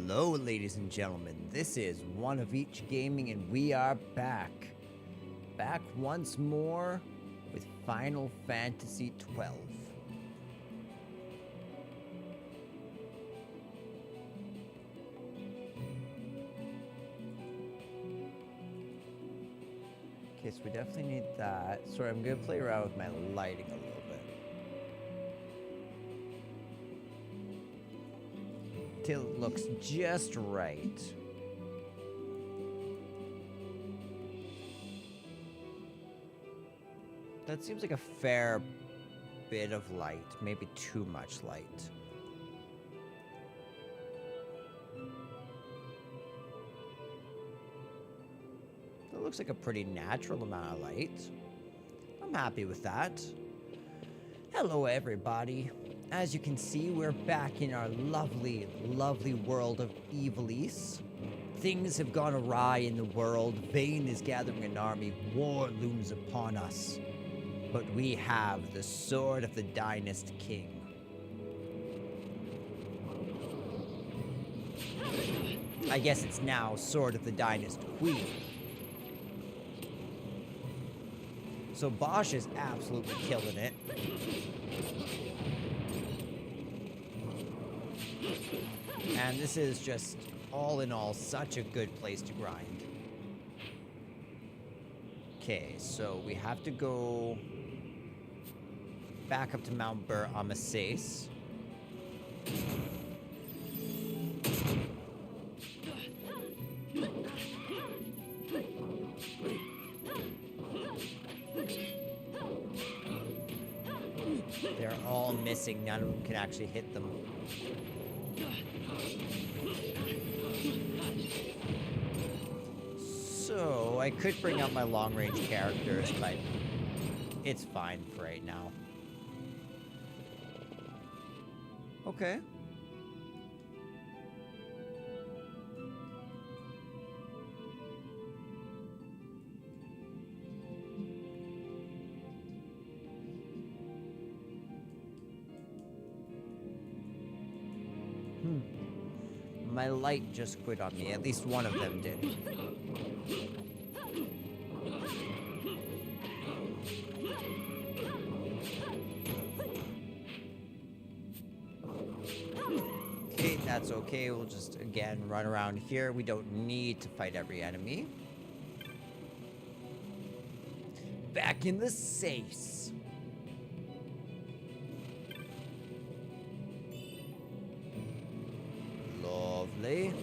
Hello, ladies and gentlemen. This is One of Each Gaming, and we are back. Back once more with Final Fantasy XII. Okay, so we definitely need that. Sorry, I'm gonna play around with my lighting a little bit. Till it looks just right. That seems like a fair bit of light, maybe too much light. That looks like a pretty natural amount of light. I'm happy with that. Hello, everybody. As you can see, we're back in our lovely, lovely world of Evilise. Things have gone awry in the world. Vayne is gathering an army. War looms upon us. But we have the sword of the Dynast king. I guess it's now sword of the Dynast queen. So Bosch is absolutely killing it. And this is just, all in all, such a good place to grind. Okay, so we have to go back up to Mount Bur Amasace. They're all missing. None of them can actually hit them. So, I could bring up my long-range characters, but it's fine for right now. Okay. My light just quit on me. At least one of them did. Okay, that's okay. We'll just, again, run around here. We don't need to fight every enemy. Back in the safe. Lovely.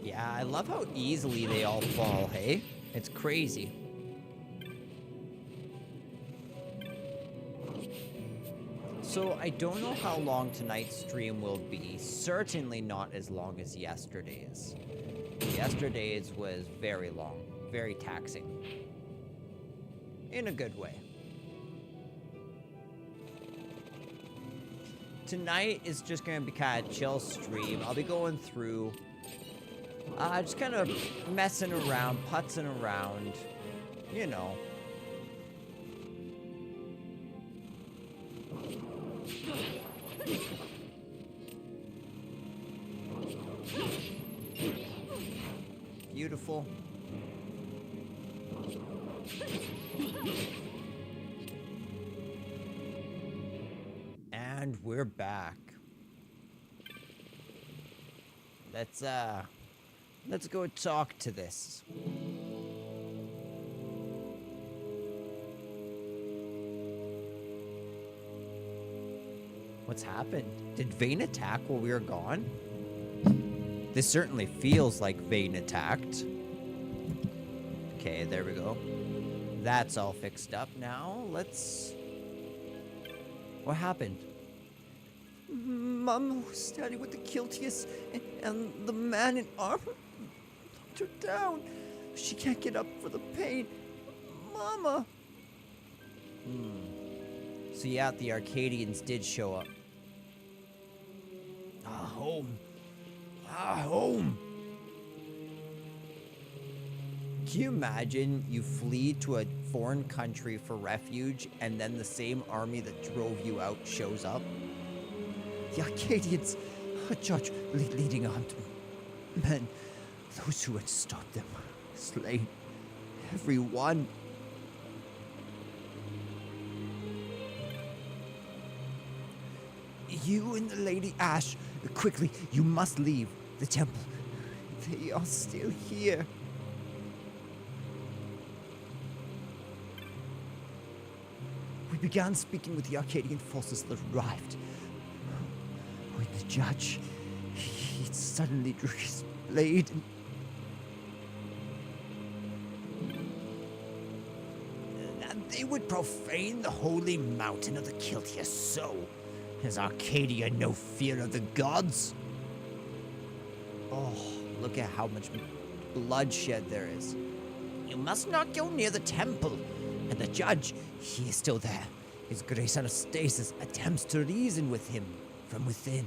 Yeah, I love how easily they all fall, hey? It's crazy. So, I don't know how long tonight's stream will be. Certainly not as long as yesterday's. Yesterday's was very long. Very taxing. In a good way. Tonight is just going to be kind of chill stream. I'll be going through... just kind of messing around, putzing around. You know. Beautiful. And we're back. Let's go talk to this. What's happened? Did Vayne attack while we were gone? This certainly feels like Vayne attacked. Okay, there we go. That's all fixed up now. Let's... What happened? Mama was standing with the Kiltius and the man in armor knocked her down. She can't get up for the pain. Mama! So yeah, the Arcadians did show up. Home. our home. Can you imagine you flee to a foreign country for refuge and then the same army that drove you out shows up? The Arcadians, a judge leading armed men, those who had stopped them, slain, every one. You and the Lady Ash, quickly, you must leave the temple. They are still here. We began speaking with the Arcadian forces that arrived. When the judge, he suddenly drew his blade and they would profane the holy mountain of the Kiltia so. Has Arcadia no fear of the gods? Oh, look at how much bloodshed there is. You must not go near the temple. And the judge, he is still there. His Grace Anastasis attempts to reason with him from within.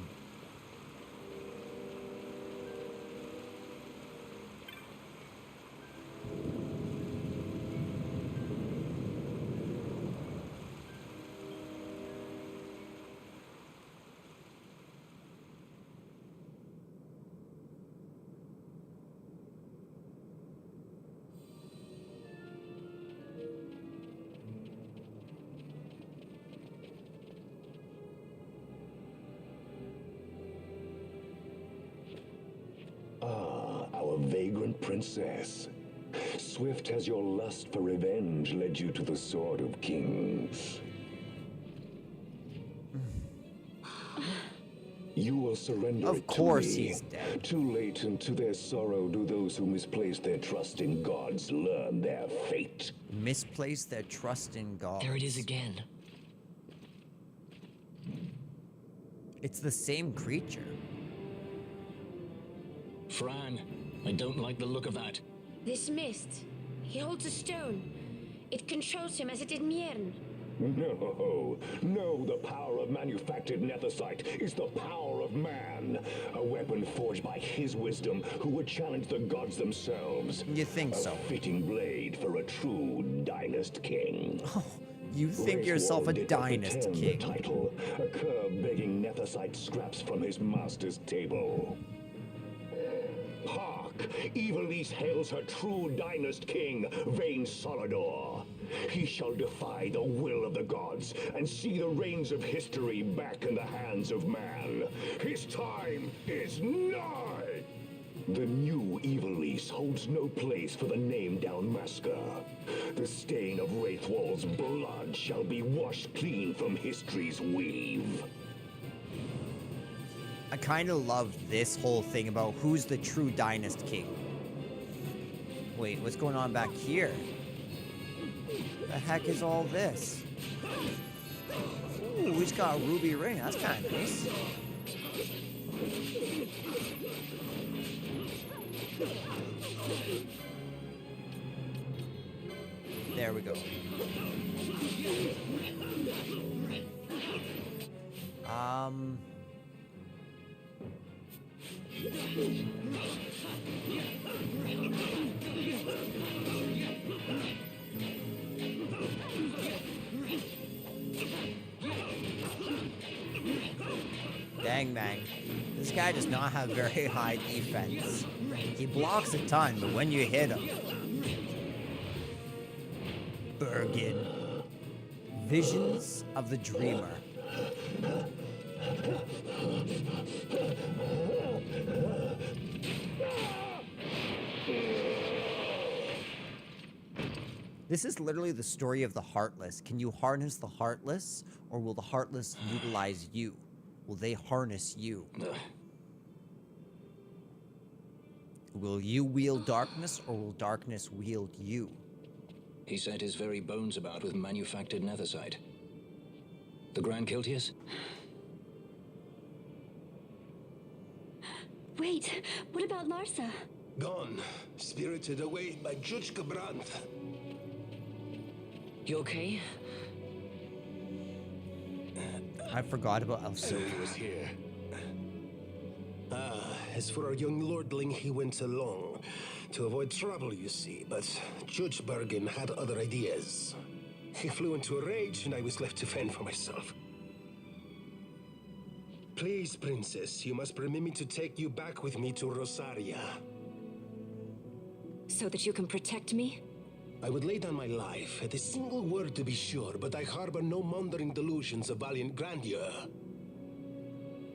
Our vagrant princess. Swift has your lust for revenge led you to the Sword of Kings. You will surrender Of it course to me. he's dead. Too late, and to their sorrow do those who misplace their trust in gods learn their fate. Misplace their trust in God. There it is again. It's the same creature. Fran, I don't like the look of that. This mist. He holds a stone. It controls him as it did Mjern. No, the power of manufactured nethicite is the power of man. A weapon forged by his wisdom who would challenge the gods themselves. You think so? A fitting blade for a true Dynast king. Oh, you think yourself a Dynast king. The title, a cur begging nethicite scraps from his master's table. Hark! Evilise hails her true Dynast king, Vayne Solidor. He shall defy the will of the gods and see the reins of history back in the hands of man. His time is nigh! The new Evilise holds no place for the name Dalmasca. The stain of Wraithwall's blood shall be washed clean from history's weave. I kind of love this whole thing about who's the true Dynast king. Wait, what's going on back here? The heck is all this? Ooh, he's got a ruby ring. That's kind of nice. There we go. Dang bang. This guy does not have very high defense. He blocks a ton, but when you hit him... Bergen. Visions of the Dreamer. This is literally the story of the Heartless. Can you harness the Heartless, or will the Heartless utilize you? Will they harness you? Will you wield darkness, or will darkness wield you? He set his very bones about with manufactured nethicite. The Grand Kiltias? Wait, what about Larsa? Gone, spirited away by Judge Brandt. You okay? I forgot about Elsa. He was here. As for our young lordling, he went along. To avoid trouble, you see, but Judge Bergen had other ideas. He flew into a rage, and I was left to fend for myself. Please, Princess, you must permit me to take you back with me to Rosaria. So that you can protect me? I would lay down my life, at a single word to be sure, but I harbor no mundane delusions of valiant grandeur.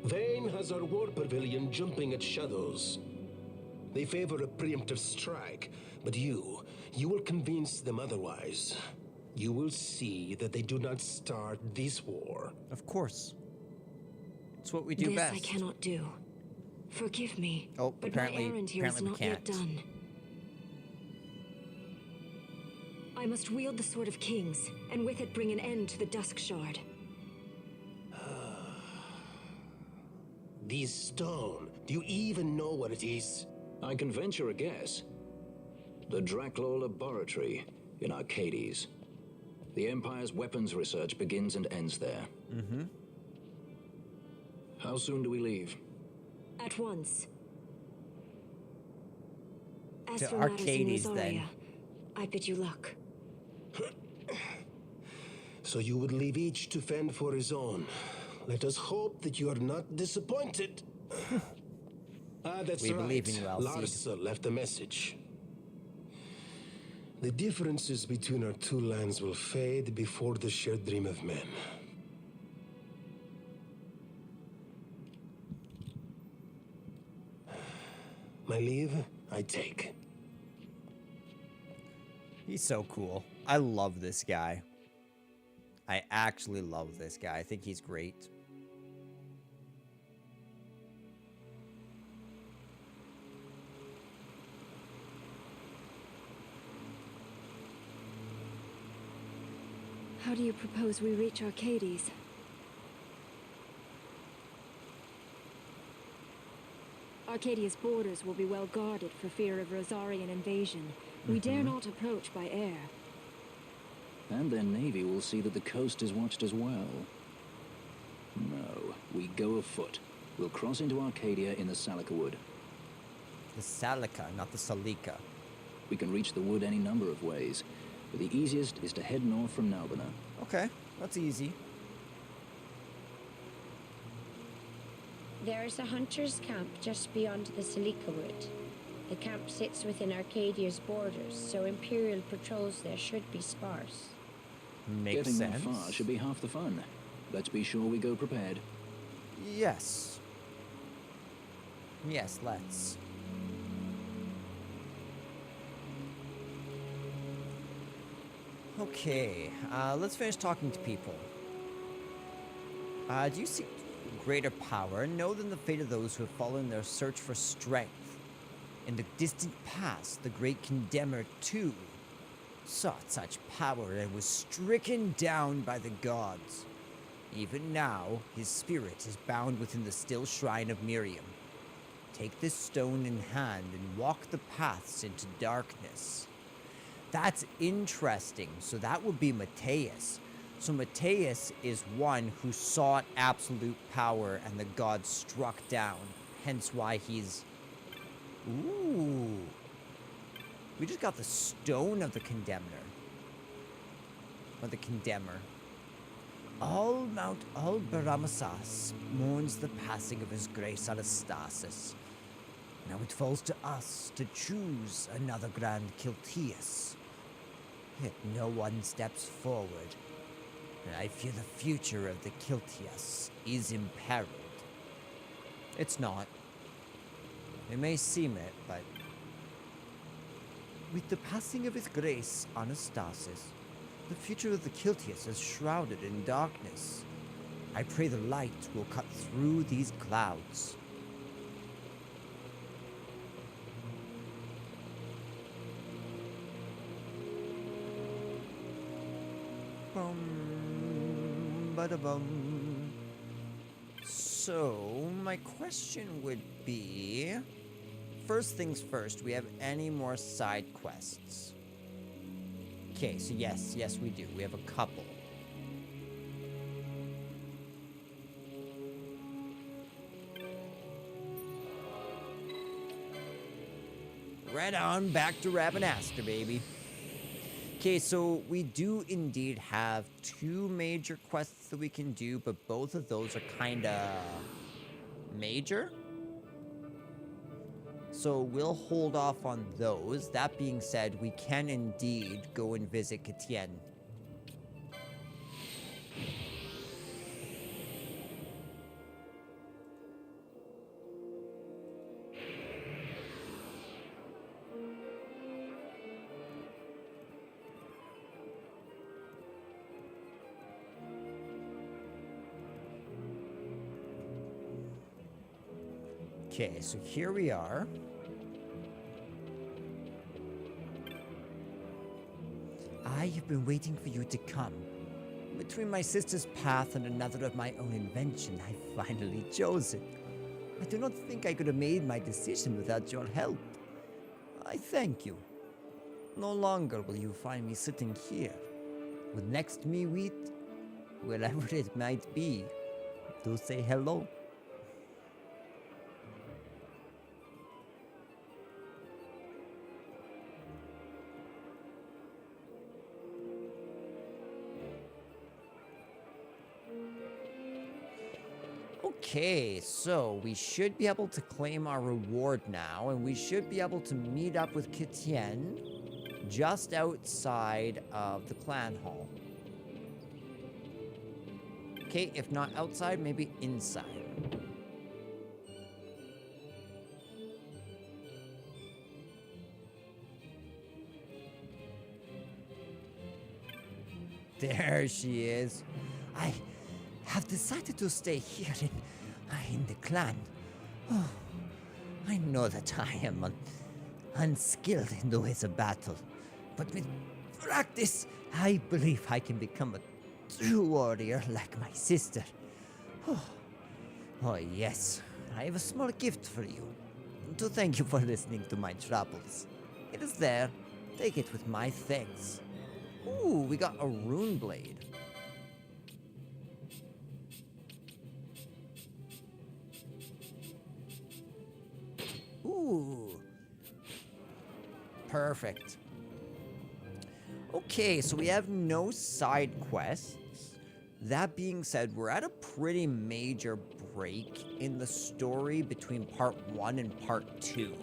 Vayne has our war pavilion jumping at shadows. They favor a preemptive strike, but you will convince them otherwise. You will see that they do not start this war. Of course. It's what we do best. This I cannot do. Forgive me. Oh, but apparently, my errand here is not yet done. I must wield the Sword of Kings, and with it bring an end to the Dusk Shard. This stone, do you even know what it is? I can venture a guess. The Draclaw Laboratory in Arcades. The Empire's weapons research begins and ends there. Mm-hmm. How soon do we leave? At once. As To for matters in Arcades, Rosaria, then. I bid you luck. So you would leave each to fend for his own. Let us hope that you are not disappointed. That's We right. believe in you, Alcide. Larsa left a message. The differences between our two lands will fade before the shared dream of men. My leave, I take. He's so cool. I love this guy. I actually love this guy. I think he's great. How do you propose we reach Arcades? Arcadia's borders will be well guarded for fear of Rosarian invasion. We dare not approach by air. And their navy will see that the coast is watched as well. No, we go afoot. We'll cross into Arcadia in the Salika Wood. The Salika, not the Salika. We can reach the wood any number of ways, but the easiest is to head north from Nalbina. Okay, that's easy. There is a hunter's camp just beyond the Salika Wood. The camp sits within Arcadia's borders, so Imperial patrols there should be sparse. Makes Getting sense. that far should be half the fun. Let's be sure we go prepared. Yes. Yes, let's. Okay, let's finish talking to people. Do you seek greater power? Know than the fate of those who have fallen in their search for strength. In the distant past, the great Condemner, too, sought such power and was stricken down by the gods. Even now, his spirit is bound within the still shrine of Miriam. Take this stone in hand and walk the paths into darkness. That's interesting. So that would be Matthias. So Matthias is one who sought absolute power and the gods struck down. Hence why he's... Ooh. We just got the stone of the Condemner. Or the Condemner. All Mount Al-Baramasas mourns the passing of His Grace Anastasis. Now it falls to us to choose another Grand Kiltias. Yet no one steps forward. And I fear the future of the Kiltias is imperiled. It's not. It may seem it, but... with the passing of His Grace Anastasis, the future of the Kiltias is shrouded in darkness. I pray the light will cut through these clouds. Bum, bada-bum. So, my question would be... First things first, we have any more side quests? Okay, so yes, we do. We have a couple. Right on, back to Ravenaster, baby. Okay, so we do indeed have 2 major quests that we can do, but both of those are kinda major. So we'll hold off on those. That being said, we can indeed go and visit Katien. Okay, so here we are. I have been waiting for you to come. Between my sister's path and another of my own invention, I finally chose it. I do not think I could have made my decision without your help. I thank you. No longer will you find me sitting here. With next to me, wheat, wherever it might be, to say hello. Okay, so we should be able to claim our reward now, and we should be able to meet up with Katien just outside of the clan hall. Okay, if not outside, maybe inside. There she is. I have decided to stay here in the clan. Oh, I know that I am unskilled in the ways of battle, but with practice, I believe I can become a true warrior like my sister. Oh yes, I have a small gift for you, to thank you for listening to my troubles. It is there. Take it with my thanks. Ooh, we got a rune blade. Ooh. Perfect. Okay, so we have no side quests. That being said, we're at a pretty major break in the story between part 1 and part 2.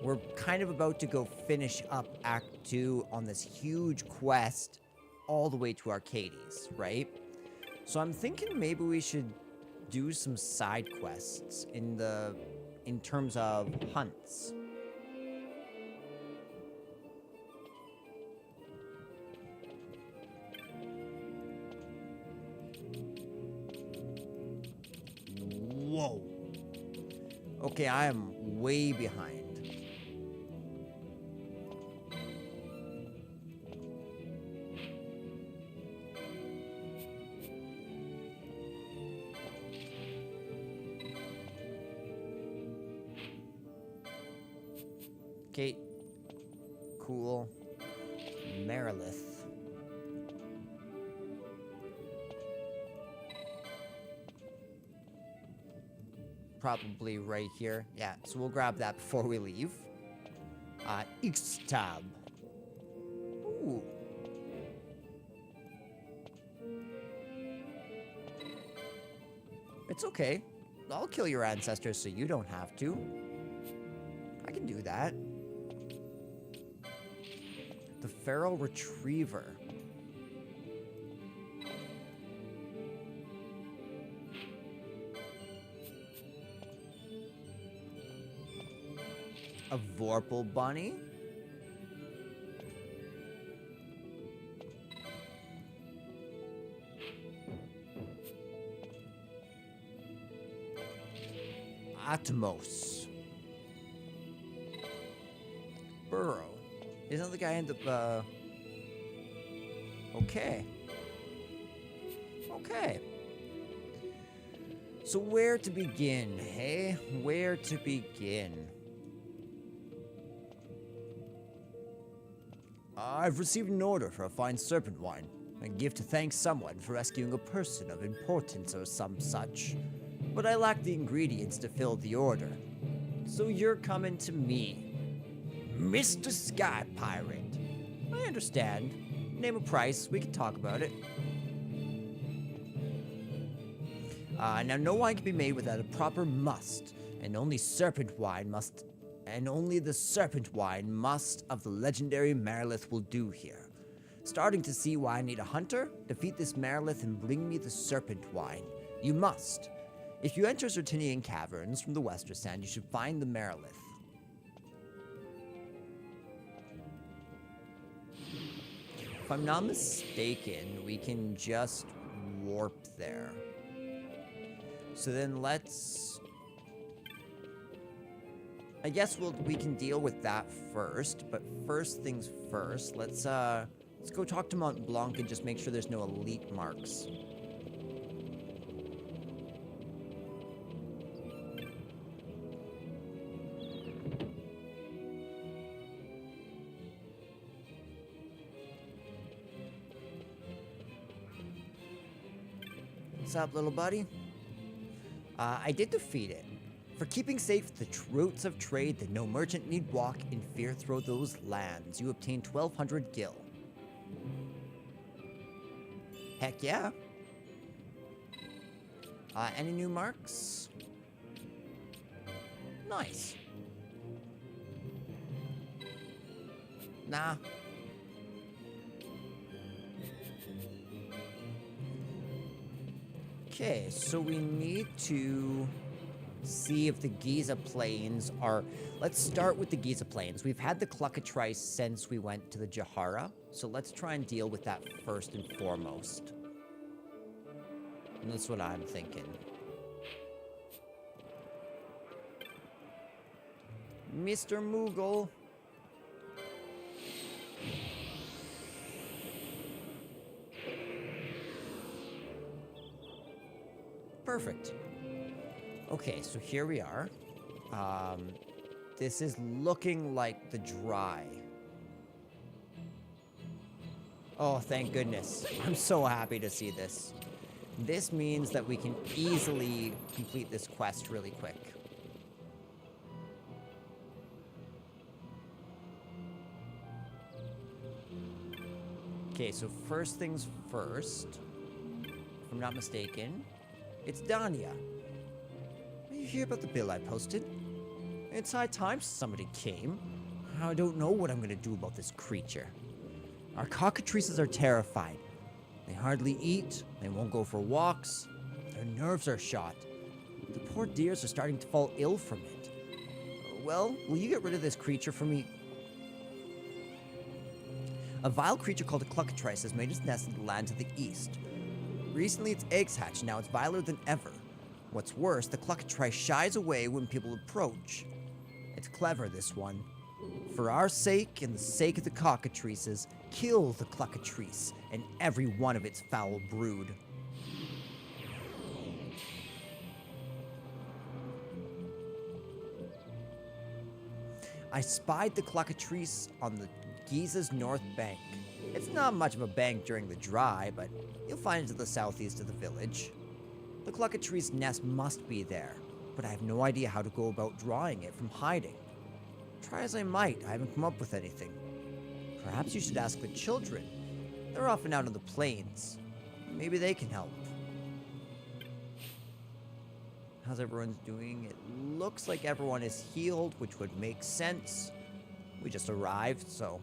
We're kind of about to go finish up Act 2 on this huge quest all the way to Arcades, right? So I'm thinking maybe we should do some side quests in terms of hunts. Whoa. Okay, I am way behind. Okay, cool. Marilith. Probably right here. Yeah, so we'll grab that before we leave. Ixtab. Ooh. It's okay. I'll kill your ancestors so you don't have to. I can do that. The Feral Retriever. A Vorpal Bunny? Atmos. Burrow. Isn't the guy in the, Okay. Okay. So where to begin, hey? Where to begin? I've received an order for a fine serpent wine. A gift to thank someone for rescuing a person of importance or some such. But I lack the ingredients to fill the order. So you're coming to me. Mr. Sky Pirate. I understand. Name a price, we can talk about it. Now no wine can be made without a proper must, and only the serpent wine must of the legendary Marilith will do here. Starting to see why I need a hunter? Defeat this Marilith and bring me the serpent wine. You must. If you enter Certinian Caverns from the Western Sand, you should find the Marilith. If I'm not mistaken, we can just warp there. So then let's... I guess we can deal with that first, but first things first, let's go talk to Mont Blanc and just make sure there's no elite marks. What's up, little buddy? I did defeat it. For keeping safe the routes of trade that no merchant need walk in fear through those lands, you obtain 1,200 gil. Heck yeah. Any new marks? Nice. Nah. Okay, so we need to see if the Giza Plains are... Let's start with the Giza Plains. We've had the Cluckatrice since we went to the Jahara, so let's try and deal with that first and foremost. And that's what I'm thinking. Mr. Moogle. Perfect. Okay, so here we are. This is looking like the dry. Oh, thank goodness. I'm so happy to see this. This means that we can easily complete this quest really quick. Okay, so first things first, if I'm not mistaken, it's Danya. Did you hear about the bill I posted? It's high time somebody came. I don't know what I'm gonna do about this creature. Our cockatrices are terrified. They hardly eat, they won't go for walks, their nerves are shot. The poor deers are starting to fall ill from it. Well, will you get rid of this creature for me? A vile creature called a cluckatrice has made its nest in the land to the east. Recently its eggs hatched, now it's viler than ever. What's worse, the cluckatrice shies away when people approach. It's clever, this one. For our sake and the sake of the cockatrices, kill the cluckatrice and every one of its foul brood. I spied the cluckatrice on the Giza's north bank. It's not much of a bank during the dry, but you'll find it to the southeast of the village. The cluckatrice's nest must be there, but I have no idea how to go about drawing it from hiding. Try as I might, I haven't come up with anything. Perhaps you should ask the children. They're often out on the plains. Maybe they can help. How's everyone doing? It looks like everyone is healed, which would make sense. We just arrived, so...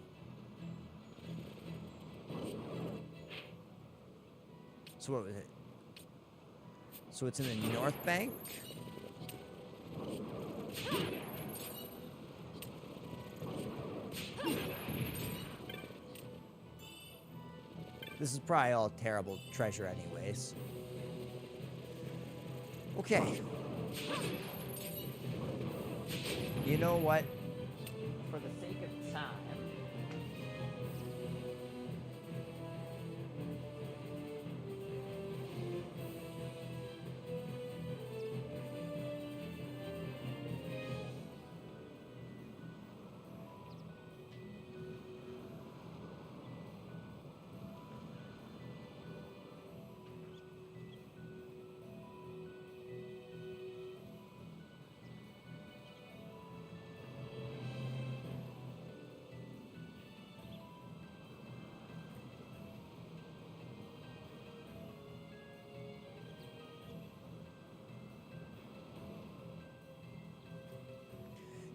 So what was it? So it's in the North Bank? This is probably all terrible treasure anyways. Okay. You know what? For the sake of time...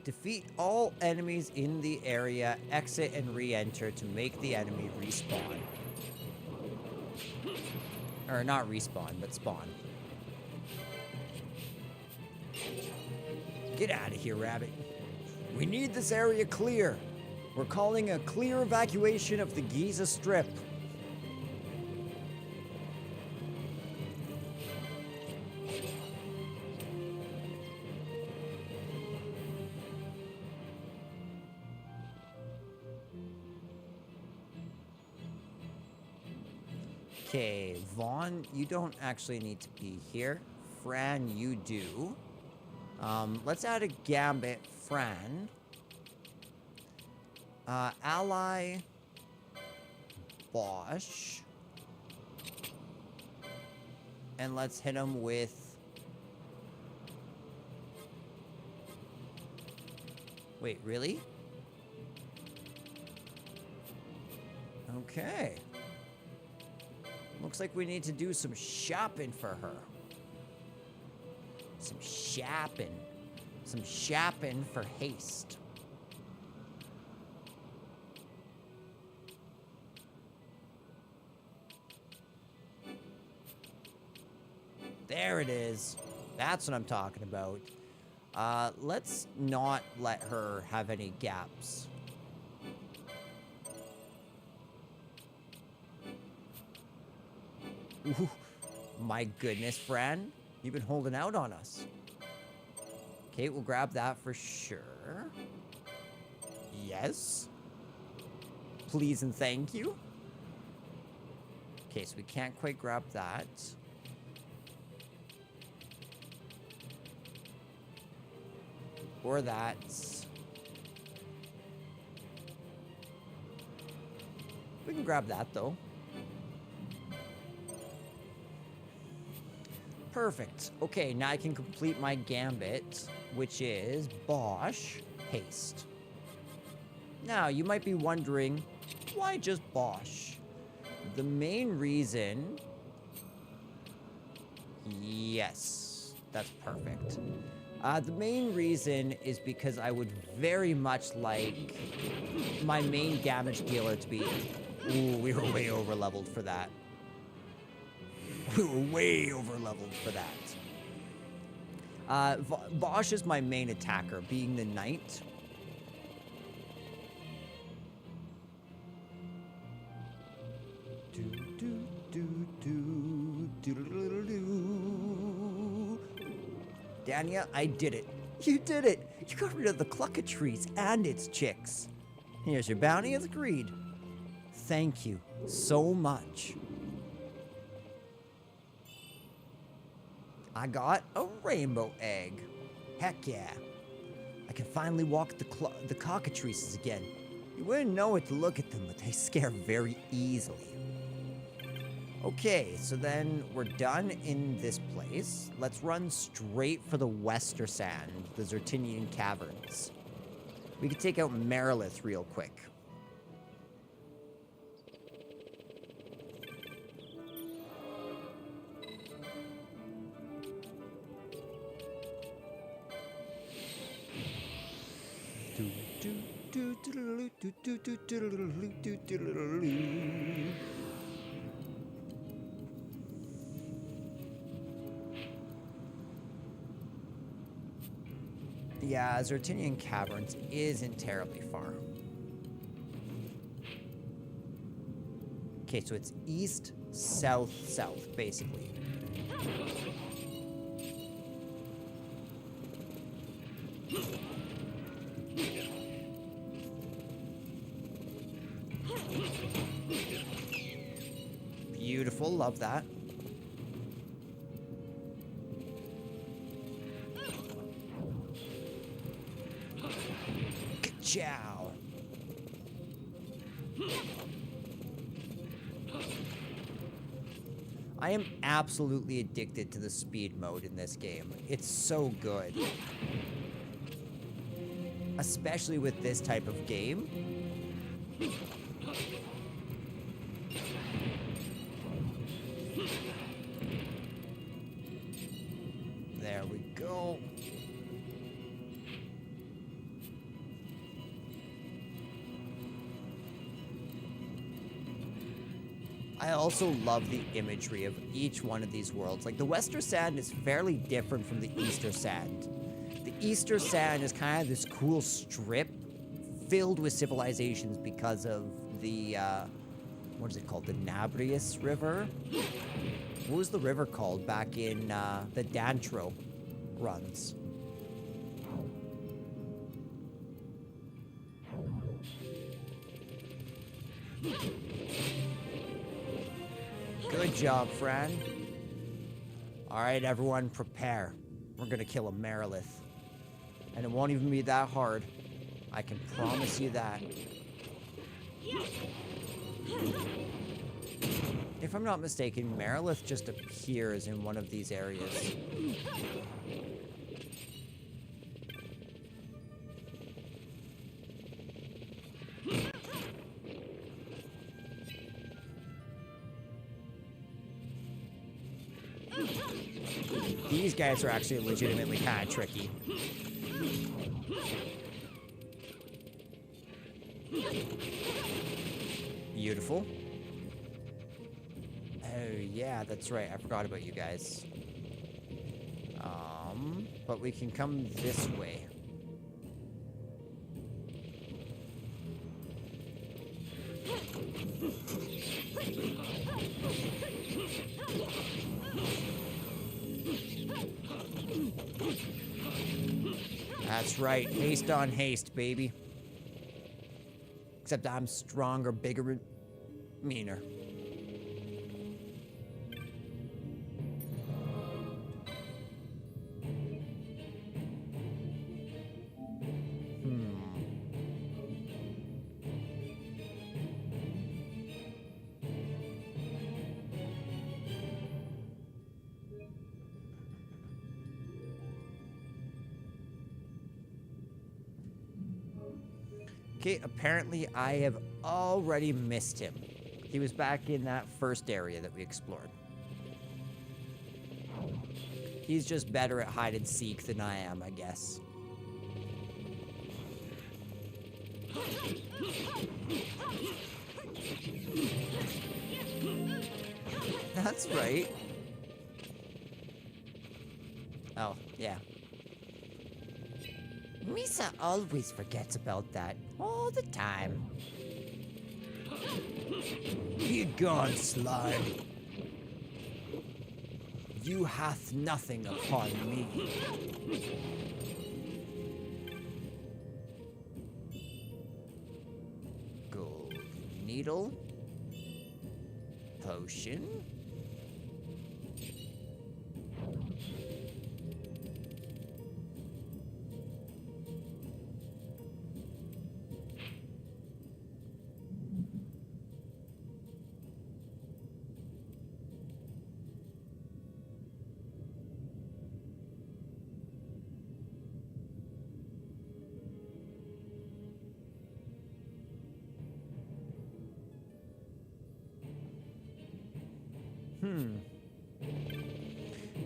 Defeat all enemies in the area, exit and re-enter to make the enemy respawn. Or not respawn, but spawn. Get out of here, Rabbit. We need this area clear. We're calling a clear evacuation of the Giza Strip. Okay, Vaughn, you don't actually need to be here. Fran, you do. Let's add a Gambit, Fran. Ally, Bosch. And let's hit him with... Wait, really? Okay. Looks like we need to do some shopping for her. Some shopping. Some shopping for haste. There it is. That's what I'm talking about. Let's not let her have any gaps. Ooh, my goodness, Fran. You've been holding out on us. Okay, we'll grab that for sure. Yes. Please and thank you. Okay, so we can't quite grab that. Or that. We can grab that, though. Perfect. Okay, now I can complete my gambit, which is Bosch Haste. Now, you might be wondering, why just Bosch? The main reason... Yes, that's perfect. The main reason is because I would very much like my main damage dealer to be... Ooh, we were way over leveled for that. We were way over leveled for that. Bosch is my main attacker, being the knight. Dania, I did it. You did it. You got rid of the cluckatrice and its chicks. Here's your bounty as agreed. Thank you so much. I got a rainbow egg. Heck yeah. I can finally walk the cockatrices again. You wouldn't know it to look at them, but they scare very easily. Okay, so then we're done in this place. Let's run straight for the Wester Sand, the Zertinian Caverns. We could take out Marilith real quick. Yeah, Zertinian Caverns isn't terribly far. Okay, so it's east, south, south, basically. Beautiful, love that. Ka-chow. I am absolutely addicted to the speed mode in this game. It's so good. Especially with this type of game. There we go. I also love the imagery of each one of these worlds. Like, the Western Sand is fairly different from the Eastern Sand. The Eastern Sand is kind of this cool strip filled with civilizations because of the, what is it called? The Nabrius River? What was the river called back in, the Dantro runs? Good job, friend. Alright, everyone, prepare. We're gonna kill a Merilith. And it won't even be that hard. I can promise you that. If I'm not mistaken, Merilith just appears in one of these areas. These guys are actually legitimately kind of tricky. Beautiful. Oh, yeah, that's right. I forgot about you guys. But we can come this way. That's right. Haste on haste, baby. Except I'm stronger, bigger, and meaner. Okay, apparently I have already missed him. He was back in that first area that we explored. He's just better at hide and seek than I am, I guess. That's right. Oh, yeah. Misa always forgets about that. All the time. Be gone, slime. You hath nothing upon me. Gold needle. Potion.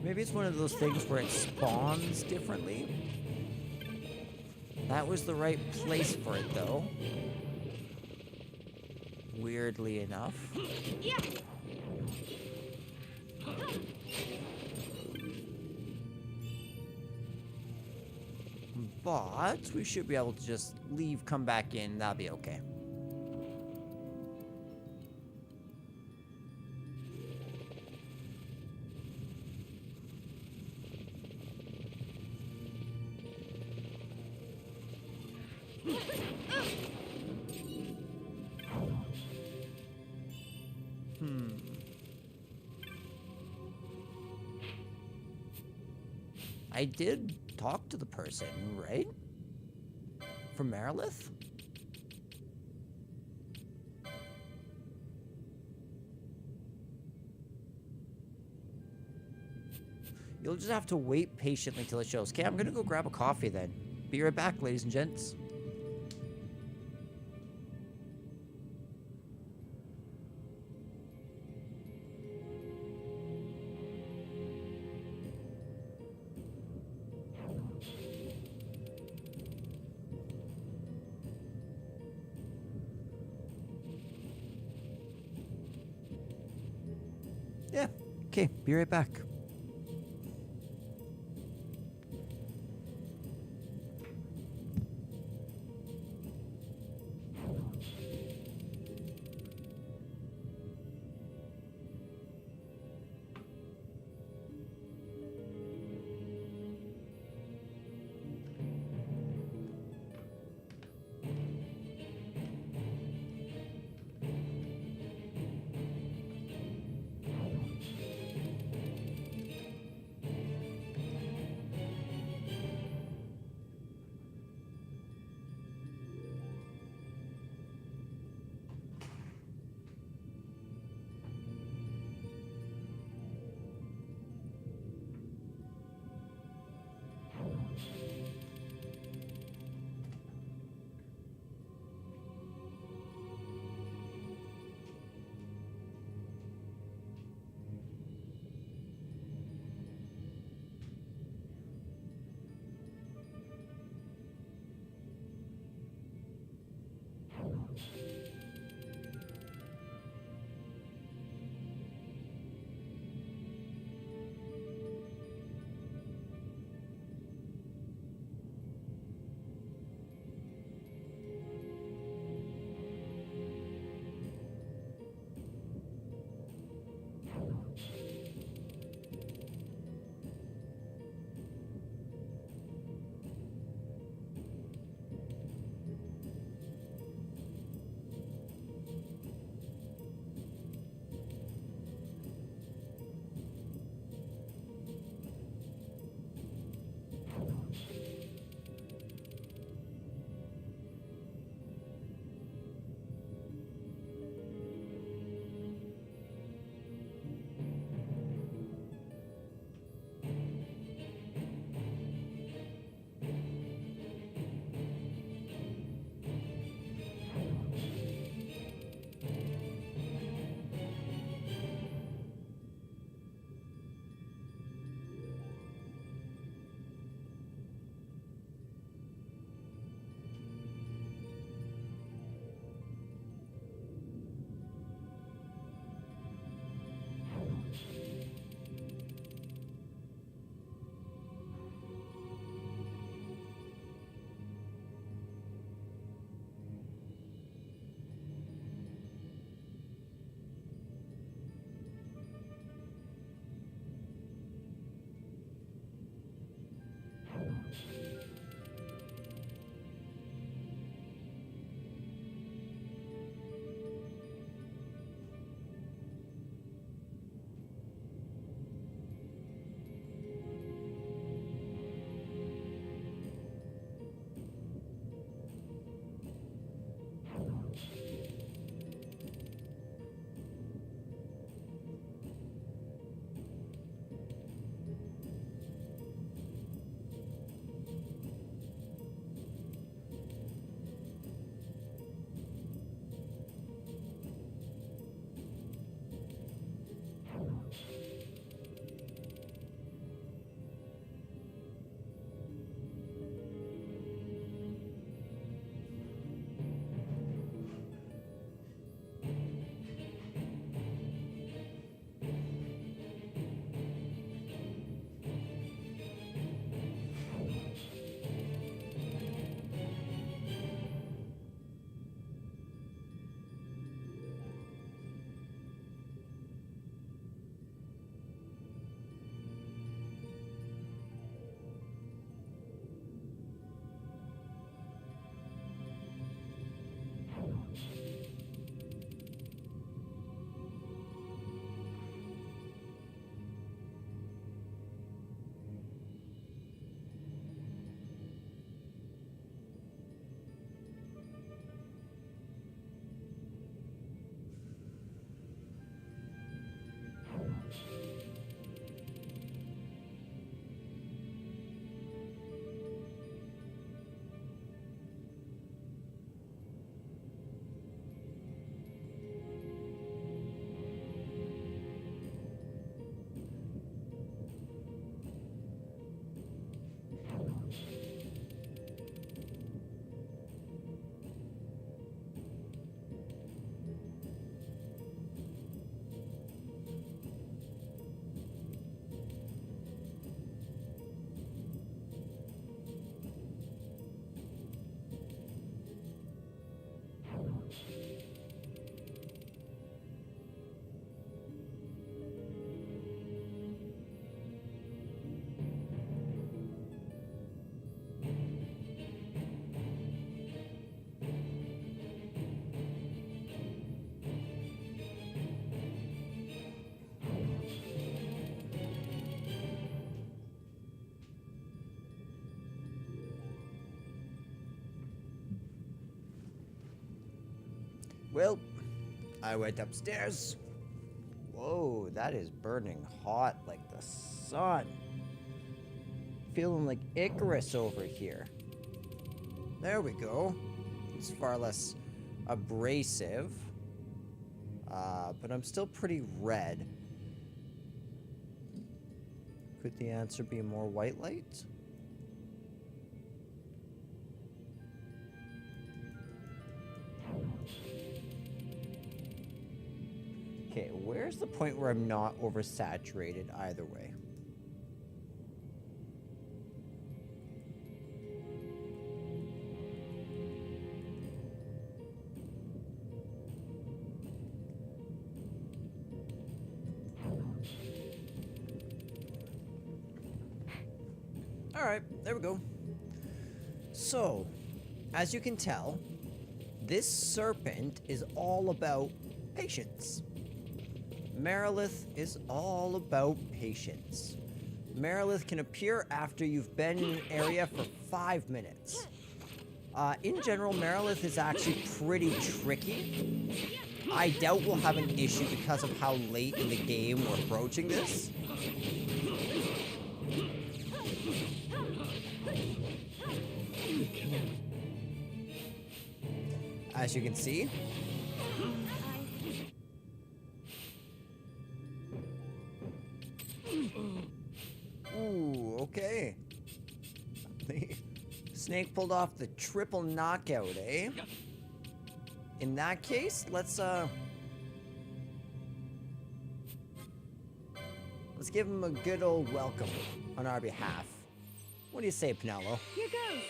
Maybe it's one of those things where it spawns differently. That was the right place for it, though. Weirdly enough. But we should be able to just leave, come back in, that'll be okay. I did talk to the person, right? From Merilith? You'll just have to wait patiently till it shows. Okay, I'm gonna go grab a coffee then. Be right back, ladies and gents. Okay, be right back. Well, I went upstairs. Whoa, that is burning hot like the sun. Feeling like Icarus over here. There we go. It's far less abrasive. But I'm still pretty red. Could the answer be more white light? Okay, where's the point where I'm not oversaturated either way? Alright, there we go. So, as you can tell, this serpent is all about patience. Merilith is all about patience. Merilith can appear after you've been in an area for 5 minutes. In general, Merilith is actually pretty tricky. I doubt we'll have an issue because of how late in the game we're approaching this. As you can see. Ooh, okay. The snake pulled off the triple knockout, eh? In that case, let's give him a good old welcome on our behalf. What do you say, Pinello? Here goes.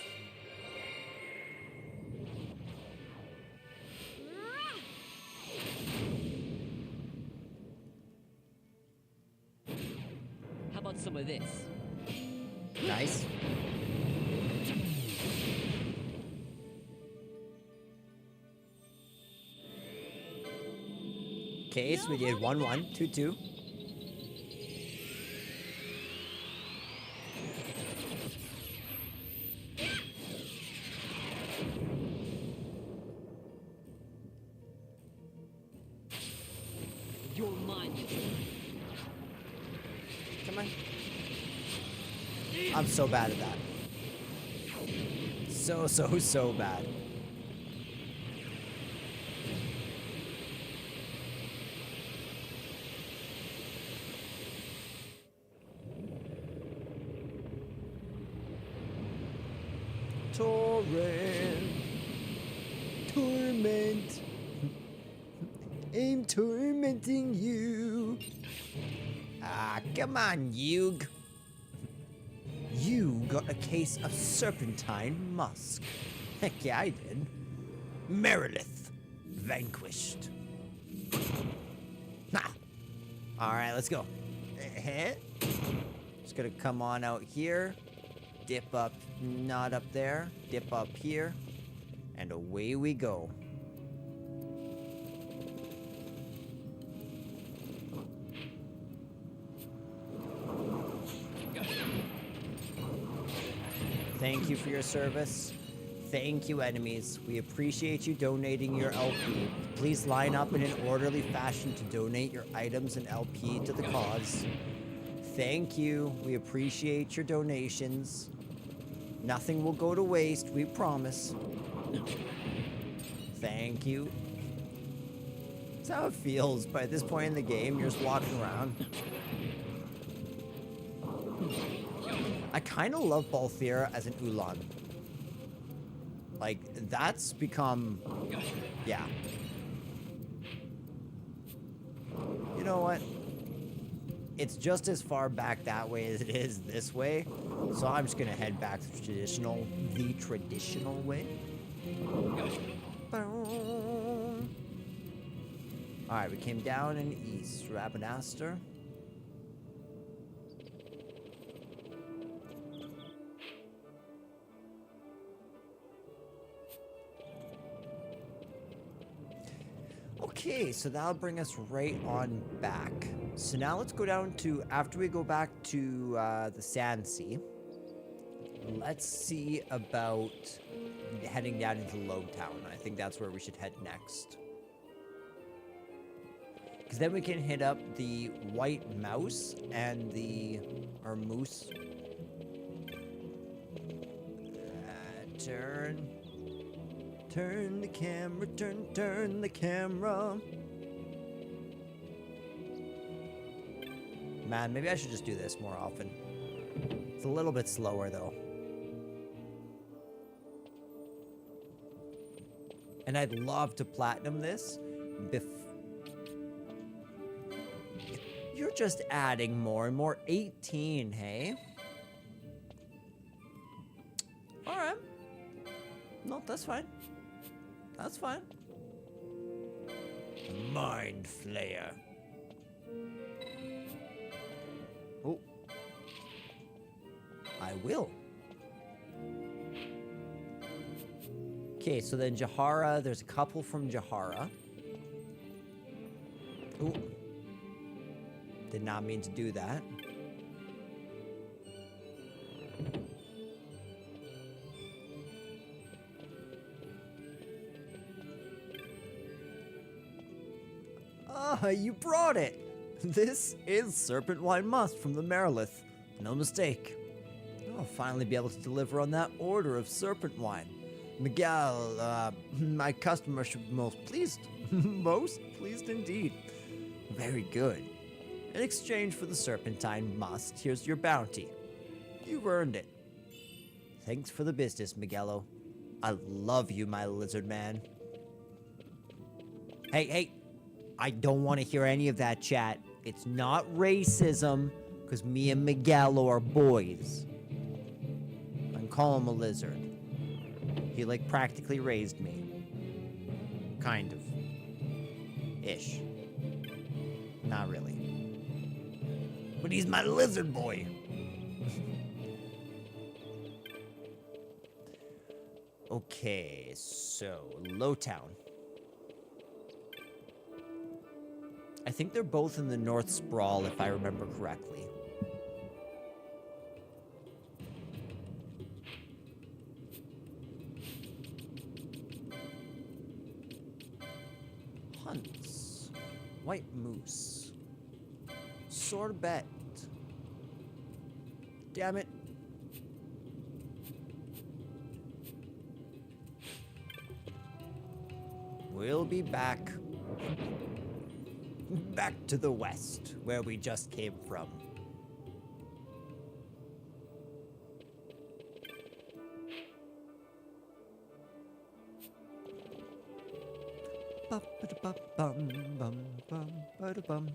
How about some of this? Nice. Okay, so we did 1-1, 2-2. You're mine. Come on. I'm so bad at that. So bad. Torment. I'm tormenting you. Ah, come on, Yug. You got a case of serpentine musk. Heck yeah, I did. Merilith, vanquished. Ha! Alright, let's go. Just gonna come on out here. Dip up, not up there. Dip up here. And away we go. Thank you for your service. Thank you, enemies. We appreciate you donating your LP. Please line up in an orderly fashion to donate your items and LP to the cause. Thank you. We appreciate your donations. Nothing will go to waste, we promise. Thank you. That's how it feels, but at this point in the game, you're just walking around. I kind of love Balthiera as an Ulan. Like, that's become... yeah. You know what? It's just as far back that way as it is this way. So I'm just going to head back to the traditional way. Alright, we came down and east. Rabanaster. Okay, so that'll bring us right on back. So now let's go down to, after we go back to the Sand Sea, let's see about heading down into Logtown. I think that's where we should head next. Because then we can hit up the white mouse and the... or moose. Turn. Turn the camera, turn the camera. Man, maybe I should just do this more often. It's a little bit slower, though. And I'd love to platinum this. You're just adding more and more. 18, hey? Alright. No, that's fine. That's fine. Mind Flayer. Oh. I will. Okay, so then Jahara, there's a couple from Jahara. Ooh. Did not mean to do that. Ah, you brought it! This is Serpent Wine Must from the Marilith. No mistake. I'll finally be able to deliver on that order of Serpent Wine. Miguel, my customer should be most pleased. Most pleased indeed. Very good. In exchange for the Serpentine Must, here's your bounty. You've earned it. Thanks for the business, Miguelo. I love you, my lizard man. Hey, I don't want to hear any of that chat. It's not racism, because me and Miguelo are boys. I can call him a lizard. He, like, practically raised me. Kind of. Ish. Not really. But he's my lizard boy. Okay, so Lowtown. I think they're both in the North Sprawl, if I remember correctly. Hunts. White moose. Sorbet. Damn it. We'll be back. Back to the west, where we just came from. Ba-ba-da-ba-bum-bum-bum-ba-da-bum.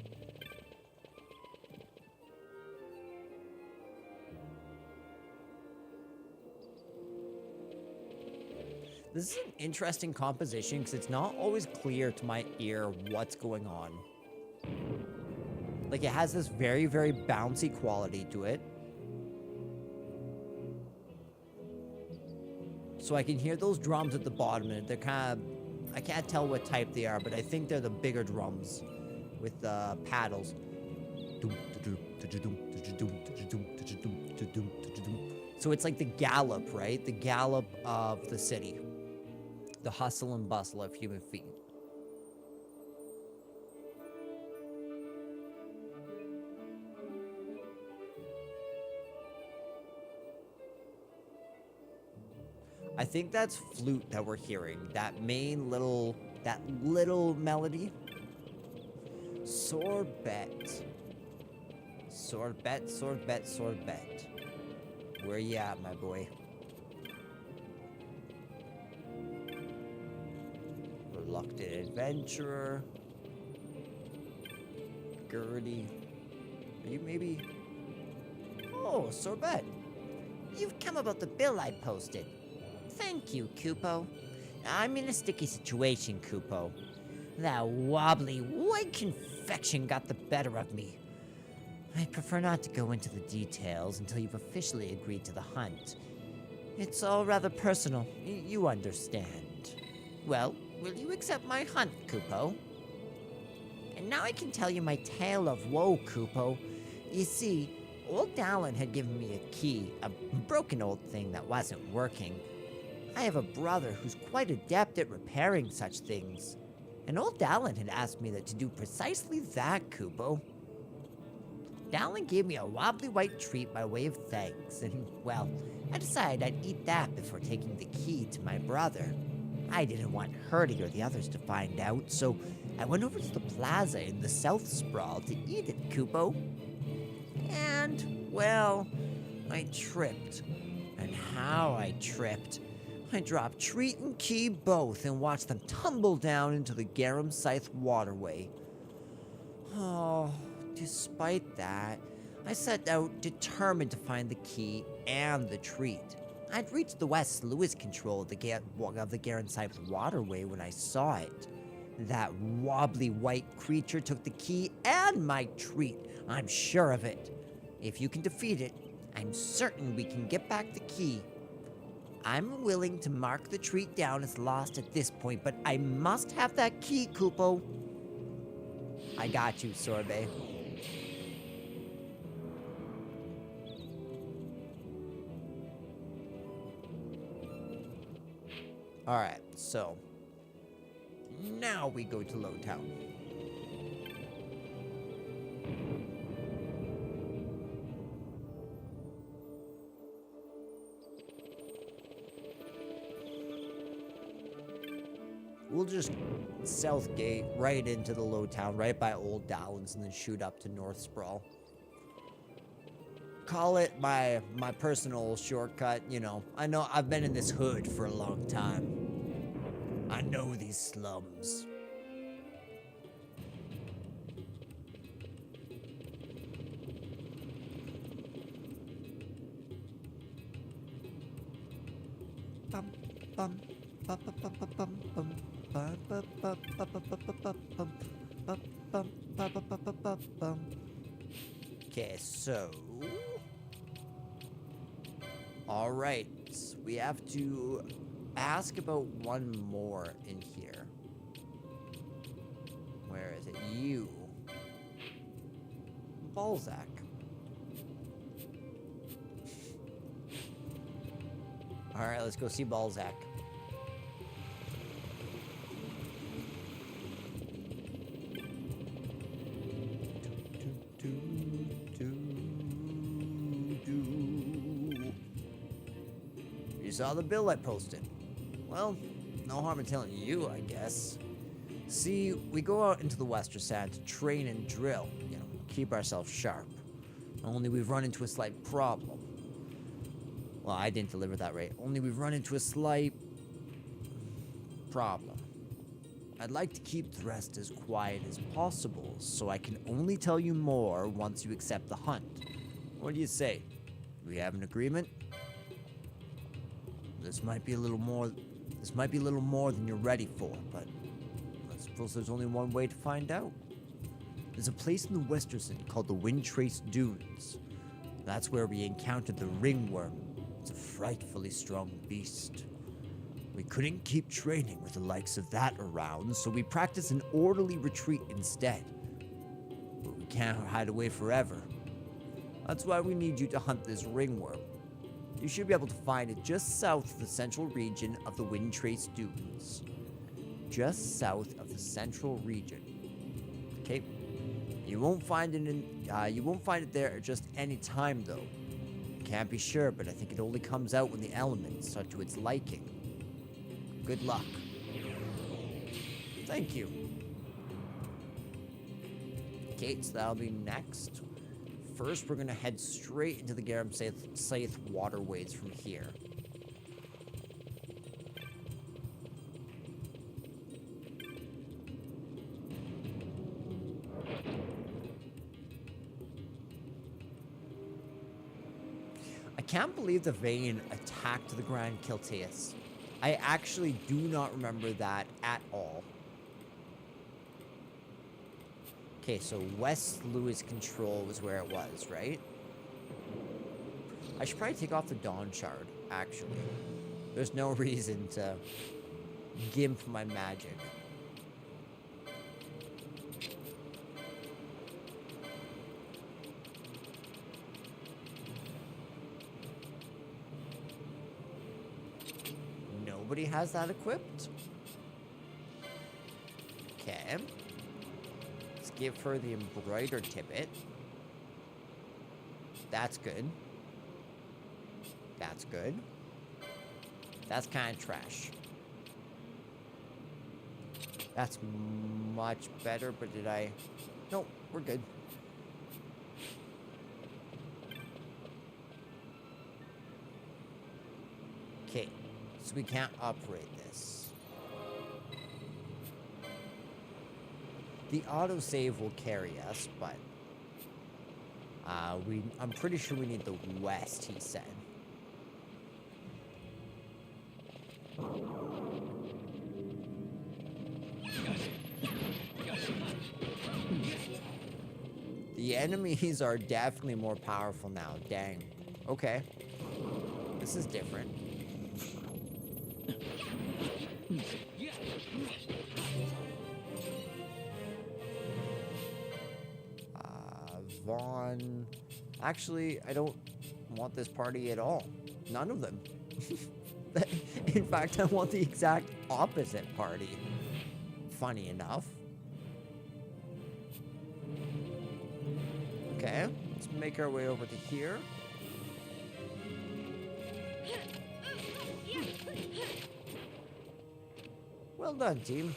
This is an interesting composition because it's not always clear to my ear what's going on. Like, it has this very, very bouncy quality to it. So I can hear those drums at the bottom, and they're kind of... I can't tell what type they are, but I think they're the bigger drums with the paddles. So it's like the gallop, right? The gallop of the city. The hustle and bustle of human feet. I think that's flute that we're hearing. That main little... that little melody. Sorbet. Sorbet, sorbet, sorbet. Where you at, my boy? Reluctant adventurer. Gertie. Are you maybe... Oh, sorbet. You've come about the bill I posted. Thank you, Kupo. I'm in a sticky situation, Kupo. That wobbly white confection got the better of me. I prefer not to go into the details until you've officially agreed to the hunt. It's all rather personal, you understand. Well, will you accept my hunt, Kupo? And now I can tell you my tale of woe, Kupo. You see, old Dallin had given me a key, a broken old thing that wasn't working. I have a brother who's quite adept at repairing such things. And old Dallin had asked me to do precisely that, Kupo. Dallin gave me a wobbly white treat by way of thanks, and, well, I decided I'd eat that before taking the key to my brother. I didn't want Hurdy or the others to find out, so I went over to the plaza in the South Sprawl to eat it, Kupo. And, well, I tripped. And how I tripped. I dropped treat and key both and watched them tumble down into the Garum Scythe waterway. Oh, despite that, I set out determined to find the key and the treat. I'd reached the West Lewis control of the Garum Scythe waterway when I saw it. That wobbly white creature took the key and my treat. I'm sure of it. If you can defeat it, I'm certain we can get back the key. I'm willing to mark the treat down as lost at this point, but I must have that key, Kupo. I got you, Sorbet. Alright, so now we go to Lowtown. We'll just south gate right into the Lowtown, right by Old Downs, and then shoot up to North Sprawl. Call it my personal shortcut, you know. I know I've been in this hood for a long time. I know these slums. Bum, bum, bum, bum, bum, bum, bum, bum. Okay, so all right, we have to ask about one more in here. Where is it? You, Balzac. All right, let's go see Balzac. You saw the bill I posted. Well, no harm in telling you, I guess. See, we go out into the Westerstand to train and drill, you know, keep ourselves sharp. Only we've run into a slight problem. Well, I didn't deliver that right. Only we've run into a slight problem. I'd like to keep the rest as quiet as possible, so I can only tell you more once you accept the hunt. What do you say? Do we have an agreement? This might be a little more than you're ready for, but I suppose there's only one way to find out. There's a place in the Westersund called the Windtrace Dunes. That's where we encountered the ringworm. It's a frightfully strong beast. We couldn't keep training with the likes of that around, so we practiced an orderly retreat instead. But we can't hide away forever. That's why we need you to hunt this ringworm. You should be able to find it just south of the central region of the Windtrace Dunes. Just south of the central region. Okay? You won't find it there at just any time though. Can't be sure, but I think it only comes out when the elements are to its liking. Good luck. Thank you. Okay, so that'll be next. First, we're gonna head straight into the Garum Scythe waterways from here. I can't believe the Vayne attacked the Grand Kiltaeus. I actually do not remember that at all. Okay, so West Lewis control was where it was, right? I should probably take off the Dawn Shard, actually. There's no reason to gimp my magic. Nobody has that equipped? Okay. Let's give her the embroidered tippet. That's good. That's good. That's kind of trash. That's much better, but did I... Nope, we're good. Okay, so we can't upgrade this. The autosave will carry us, but... I'm pretty sure we need the west, he said. The enemies are definitely more powerful now. Dang. Okay. This is different. Vaughn. Actually, I don't want this party at all. None of them. In fact, I want the exact opposite party. Funny enough. Okay, let's make our way over to here. Well done, team.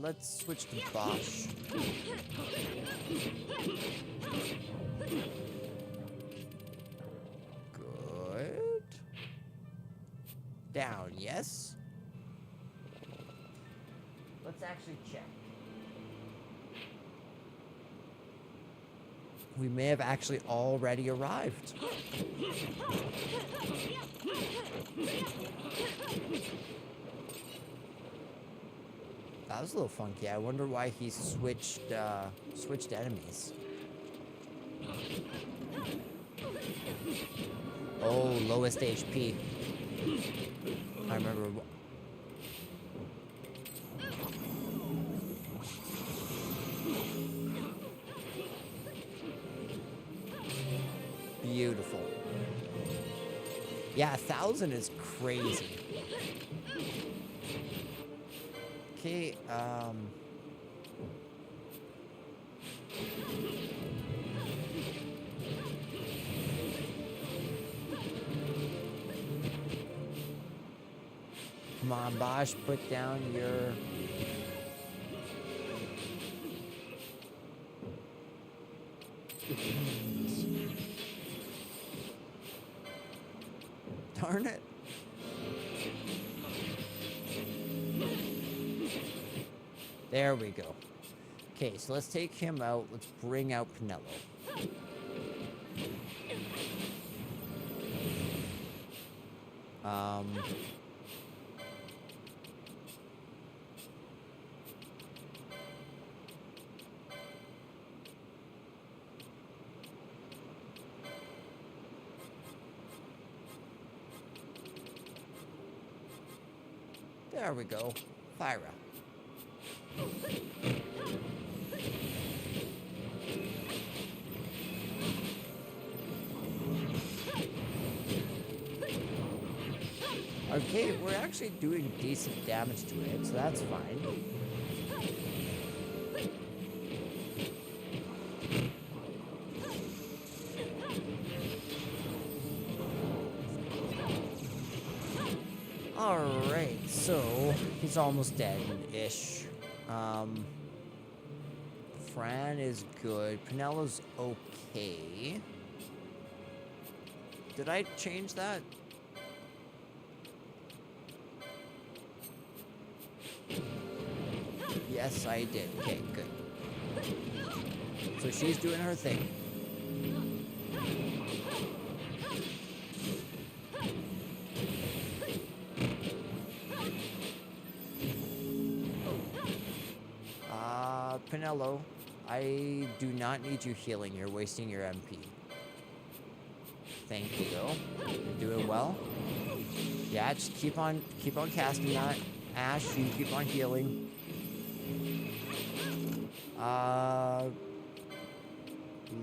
Let's switch to Bosch. Good. Down, yes. Let's actually check. We may have actually already arrived. That was a little funky. I wonder why he switched enemies. Oh, lowest HP. I remember. Beautiful. Yeah, 1,000 is crazy. Okay, come on, Bosch, put down your... Darn it. There we go. Okay, so let's take him out. Let's bring out Pinello. There we go. Fyra. Okay, we're actually doing decent damage to it, so that's fine. Alright, so he's almost dead-ish. Fran is good. Pinello's okay. Did I change that? Yes, I did. Okay, good. So she's doing her thing. Pinello, I do not need you healing. You're wasting your MP. Thank you. You're doing well. Yeah, just keep on casting that. Ash, you keep on healing.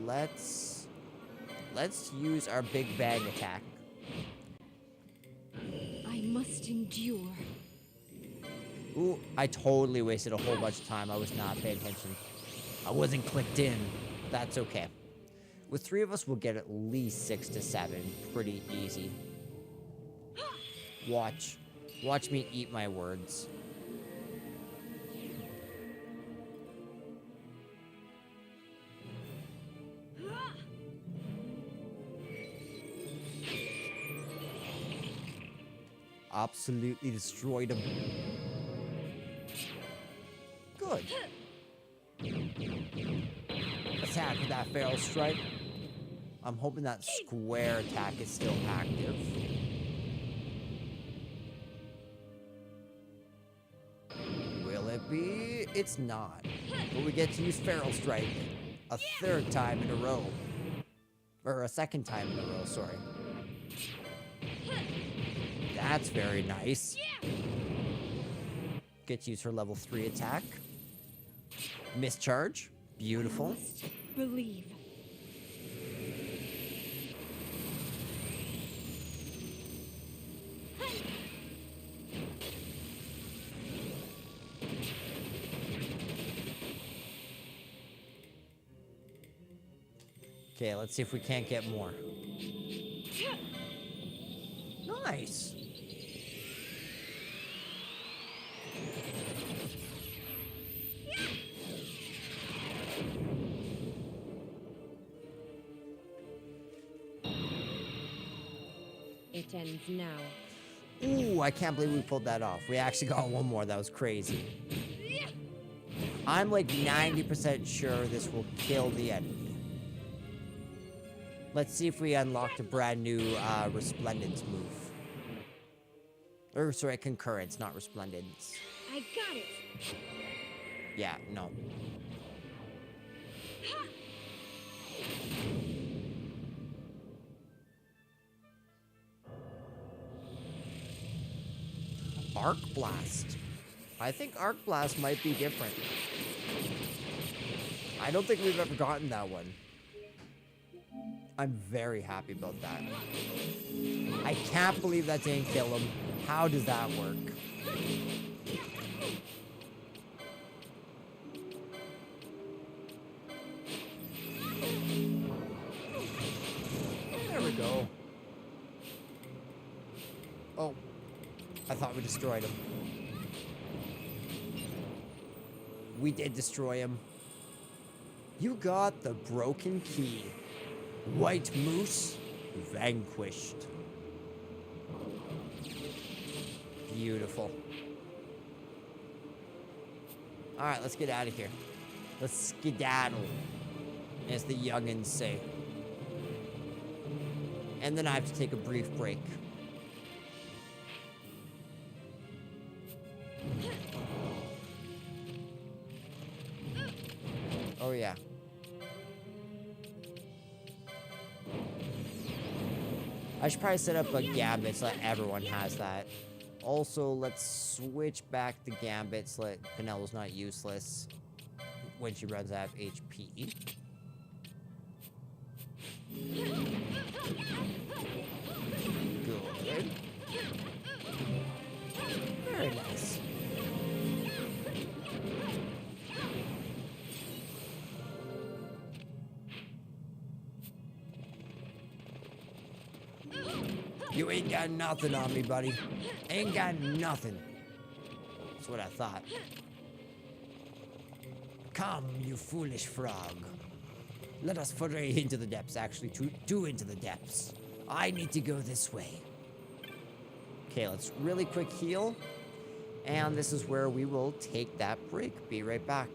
Let's use our big bang attack. I must endure. Ooh, I totally wasted a whole bunch of time. I was not paying attention. I wasn't clicked in. That's okay. With 3 of us, we'll get at least 6 to 7. Pretty easy. Watch. Watch me eat my words. Absolutely destroyed him. Good. Attack with that feral strike. I'm hoping that square attack is still active. Will it be? It's not. But we get to use feral strike a 3rd time in a row. Or a 2nd time in a row, sorry. That's very nice. Get to use her level 3 attack. Mischarge. Beautiful. Believe. Okay, let's see if we can't get more. Nice. It ends now. Ooh, I can't believe we pulled that off. We actually got one more. That was crazy. I'm like 90% sure this will kill the enemy. Let's see if we unlocked a brand new Resplendence move. Or, sorry, Concurrence, not Resplendence. I got it. Yeah, no. Arc Blast. I think Arc Blast might be different. I don't think we've ever gotten that one. I'm very happy about that. I can't believe that didn't kill him. How does that work? There we go. Oh. I thought we destroyed him. We did destroy him. You got the broken key. White Moose vanquished. Beautiful. Alright, let's get out of here. Let's skedaddle, as the youngins say. And then I have to take a brief break. Oh yeah. I should probably set up a gambit so that everyone has that. Also, let's switch back the gambit so that Penelo's not useless when she runs out of HP. Good. Very nice. You ain't got nothing on me, buddy. Ain't got nothing. That's what I thought. Come, you foolish frog. Let us foray into the depths, actually, two into the depths. I need to go this way. Okay, let's really quick heal. And this is where we will take that break. Be right back.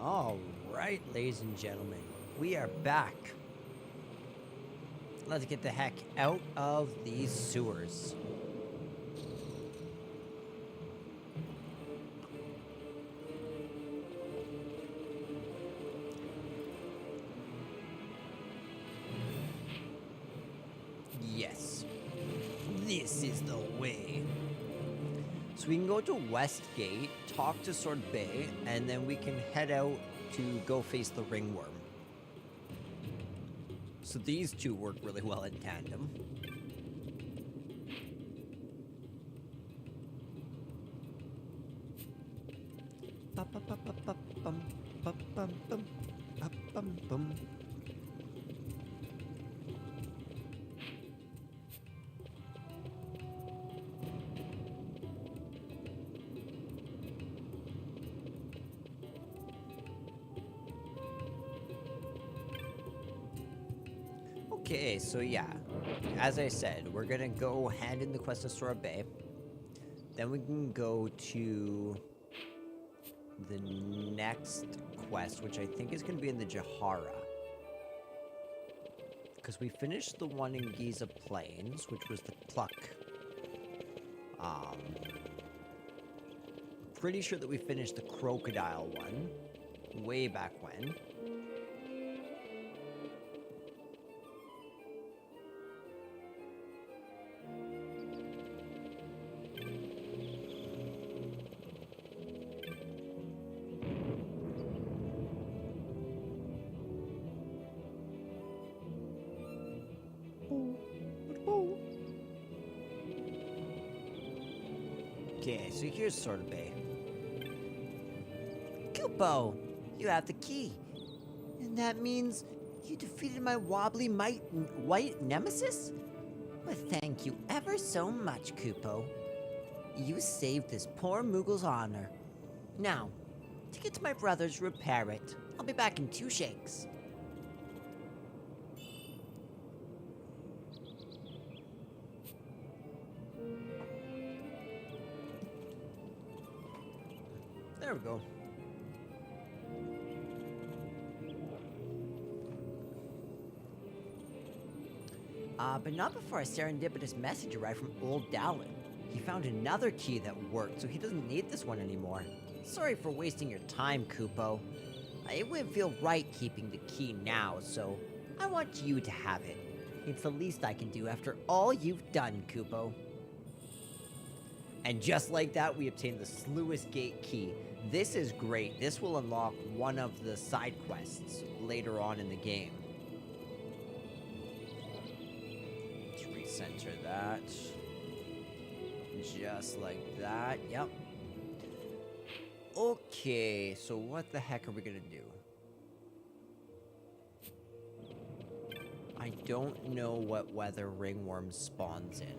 All right, ladies and gentlemen, we are back. Let's get the heck out of these sewers. Yes, this is the way. So we can go to Westgate, talk to Sword Bay, and then we can head out to go face the ringworm. So these two work really well in tandem. Okay, so yeah, as I said, we're gonna go hand in the quest of Sora Bay. Then we can go to the next quest, which I think is gonna be in the Jahara. Because we finished the one in Giza Plains, which was the Pluck. Pretty sure that we finished the Crocodile one way back when. Okay, so here's Sort of Bay. Kupo, you have the key. And that means you defeated my wobbly white nemesis? Well, thank you ever so much, Kupo. You saved this poor Moogle's honor. Now, take it to my brothers, repair it. I'll be back in 2 shakes. There we go. But not before a serendipitous message arrived from old Dallin. He found another key that worked, so he doesn't need this one anymore. Sorry for wasting your time, Kupo. It wouldn't feel right keeping the key now, so I want you to have it. It's the least I can do after all you've done, Kupo. And just like that, we obtained the Sluice Gate key. This is great. This will unlock one of the side quests later on in the game. Let's recenter that. Just like that. Yep. Okay, so what the heck are we gonna do? I don't know what weather ringworm spawns in.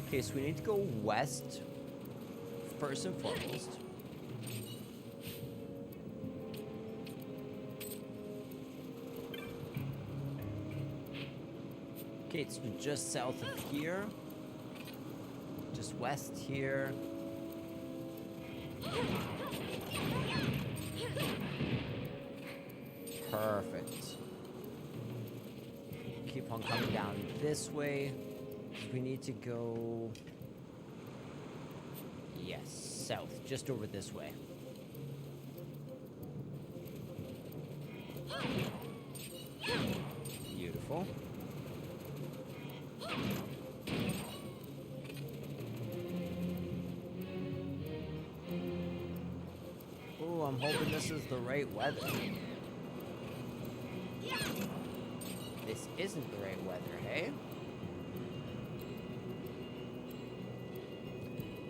Okay, so we need to go west first and foremost. Okay, it's just south of here. Just west here. Perfect. Keep on coming down this way. We need to go... Yes, south. Just over this way. Beautiful. Oh, I'm hoping this is the right weather. This isn't the right weather, hey?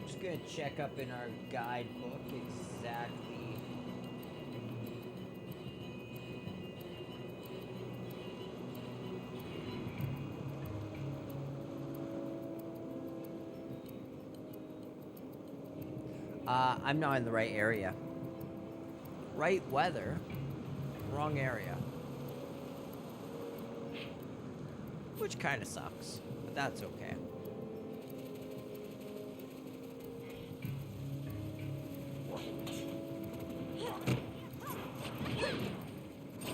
Just gonna check up in our guidebook exactly. I'm not in the right area. Right weather, wrong area. Which kind of sucks, but that's okay.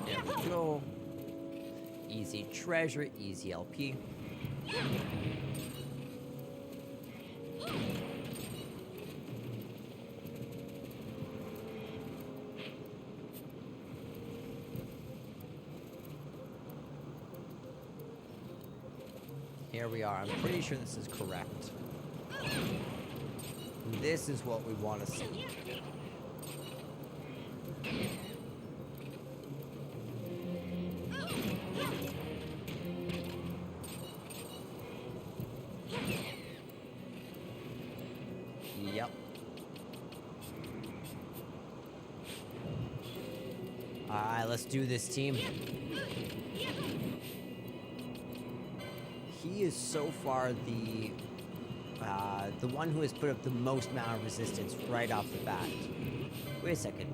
There we go. Easy treasure, easy LP. Here we are. I'm pretty sure this is correct. This is what we want to see. Yep. Alright, let's do this, team. He is so far the one who has put up the most amount of resistance right off the bat. Wait a second.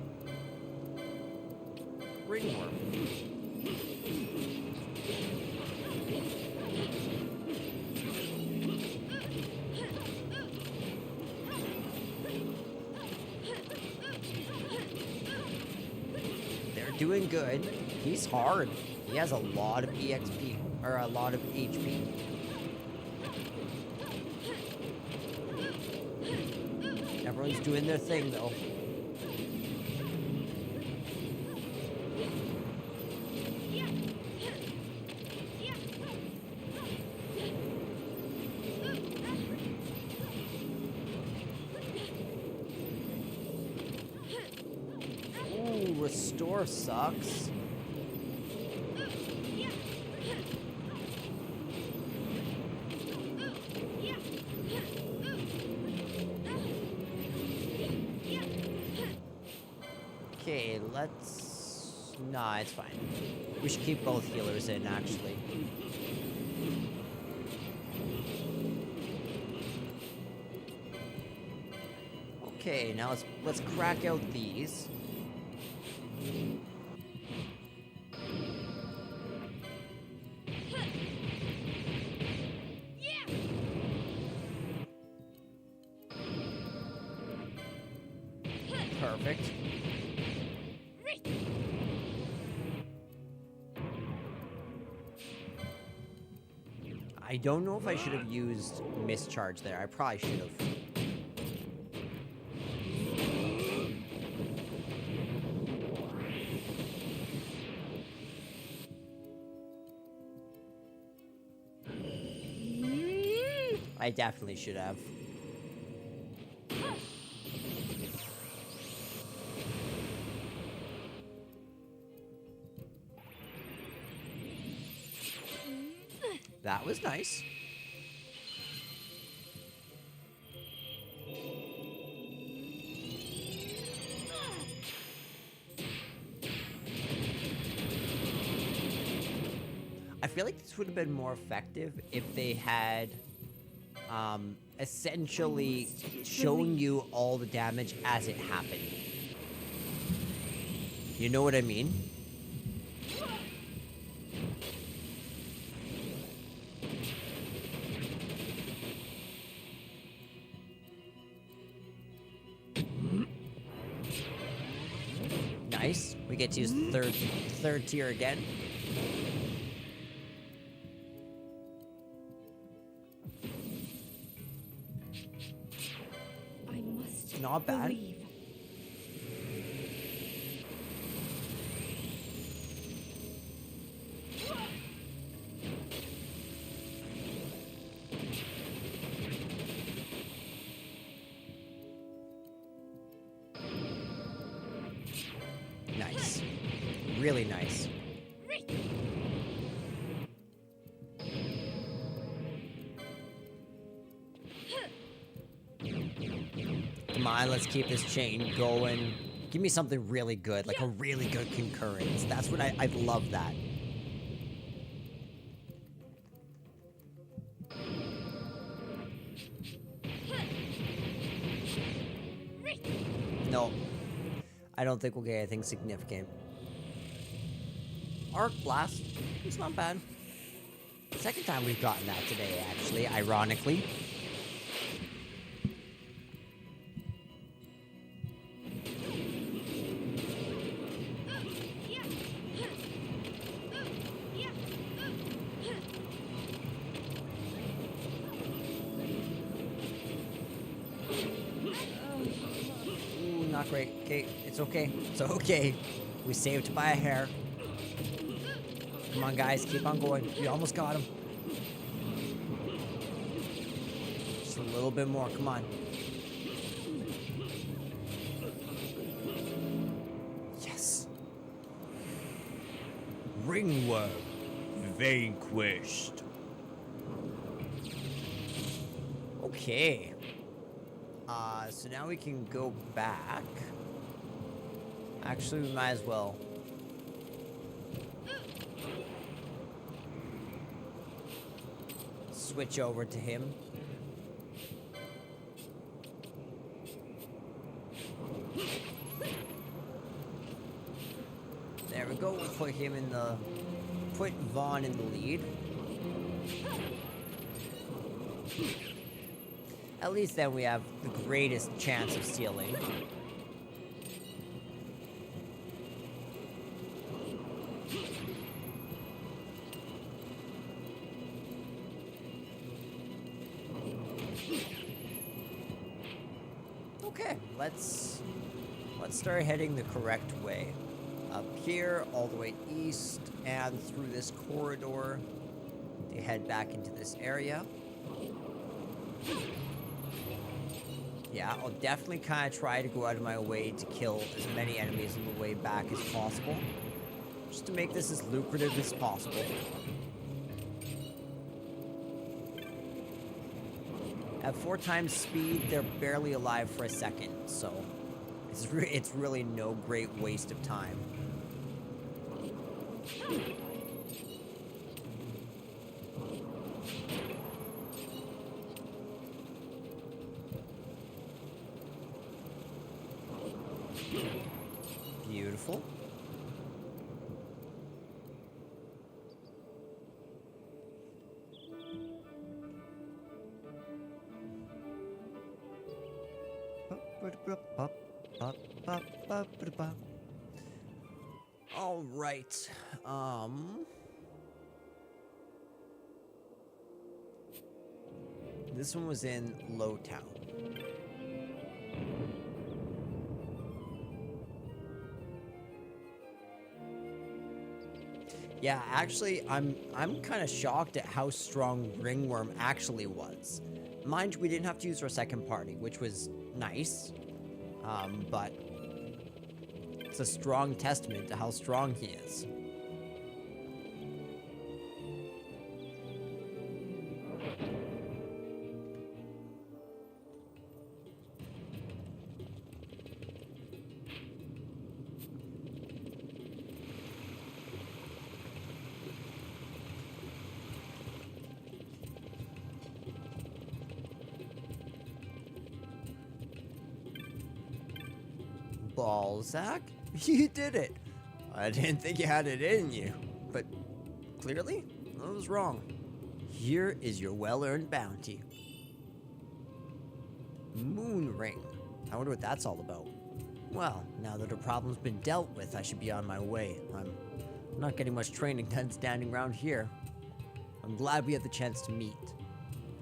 Ringworm. They're doing good. He's hard. He has a lot of EXP, or a lot of HP. Everyone's doing their thing, though. Ooh, restore sucks. Okay, let's... Nah, it's fine. We should keep both healers in, actually. Okay, now let's crack out these. Perfect. I don't know if I should have used mischarge there. I probably should have. I definitely should have. That was nice. I feel like this would have been more effective if they had essentially shown you all the damage as it happened. You know what I mean? Nice. We get to use third tier again. I must Not bad. believe. Nice. Really nice. Come on, let's keep this chain going. Give me something really good, like a really good concurrence. That's what I love that. No. I don't think we'll get anything significant. Arc Blast. It's not bad. Second time we've gotten that today, actually, ironically. Ooh, not great. Okay, it's okay. It's okay. We saved by a hair. Come on, guys, keep on going. We almost got him. Just a little bit more. Come on. Yes. Ringworm vanquished. Okay. So now we can go back. Actually, we might as well. Switch over to him. There we go. We'll put him in the... Put Vaughn in the lead. At least then we have the greatest chance of stealing. Okay, let's start heading the correct way. Up here, all the way east, and through this corridor to head back into this area. Yeah, I'll definitely kind of try to go out of my way to kill as many enemies on the way back as possible. Just to make this as lucrative as possible. At 4 times speed, they're barely alive for a second, so it's really no great waste of time. Beautiful. All right. This one was in Lowtown. Yeah, actually, I'm kind of shocked at how strong Ringworm actually was. Mind you, we didn't have to use our second party, which was nice. But it's a strong testament to how strong he is. Balzac? You did it! I didn't think you had it in you, but clearly, I was wrong. Here is your well-earned bounty. Moon Ring. I wonder what that's all about. Well, now that her problem's been dealt with, I should be on my way. I'm not getting much training done standing around here. I'm glad we had the chance to meet.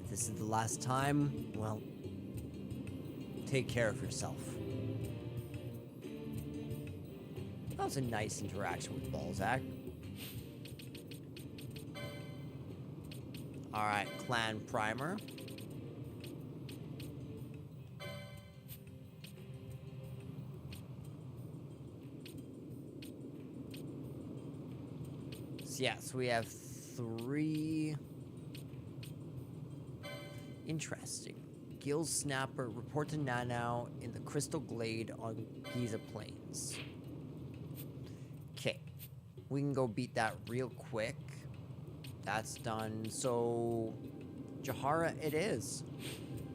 If this is the last time, well, take care of yourself. That was a nice interaction with Balzac. Alright, Clan Primer. So yeah, so we have 3. Interesting. Gil Snapper, report to Nanau in the Crystal Glade on Giza Plains. Okay, we can go beat that real quick. That's done. So, Jahara it is.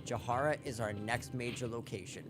Jahara is our next major location.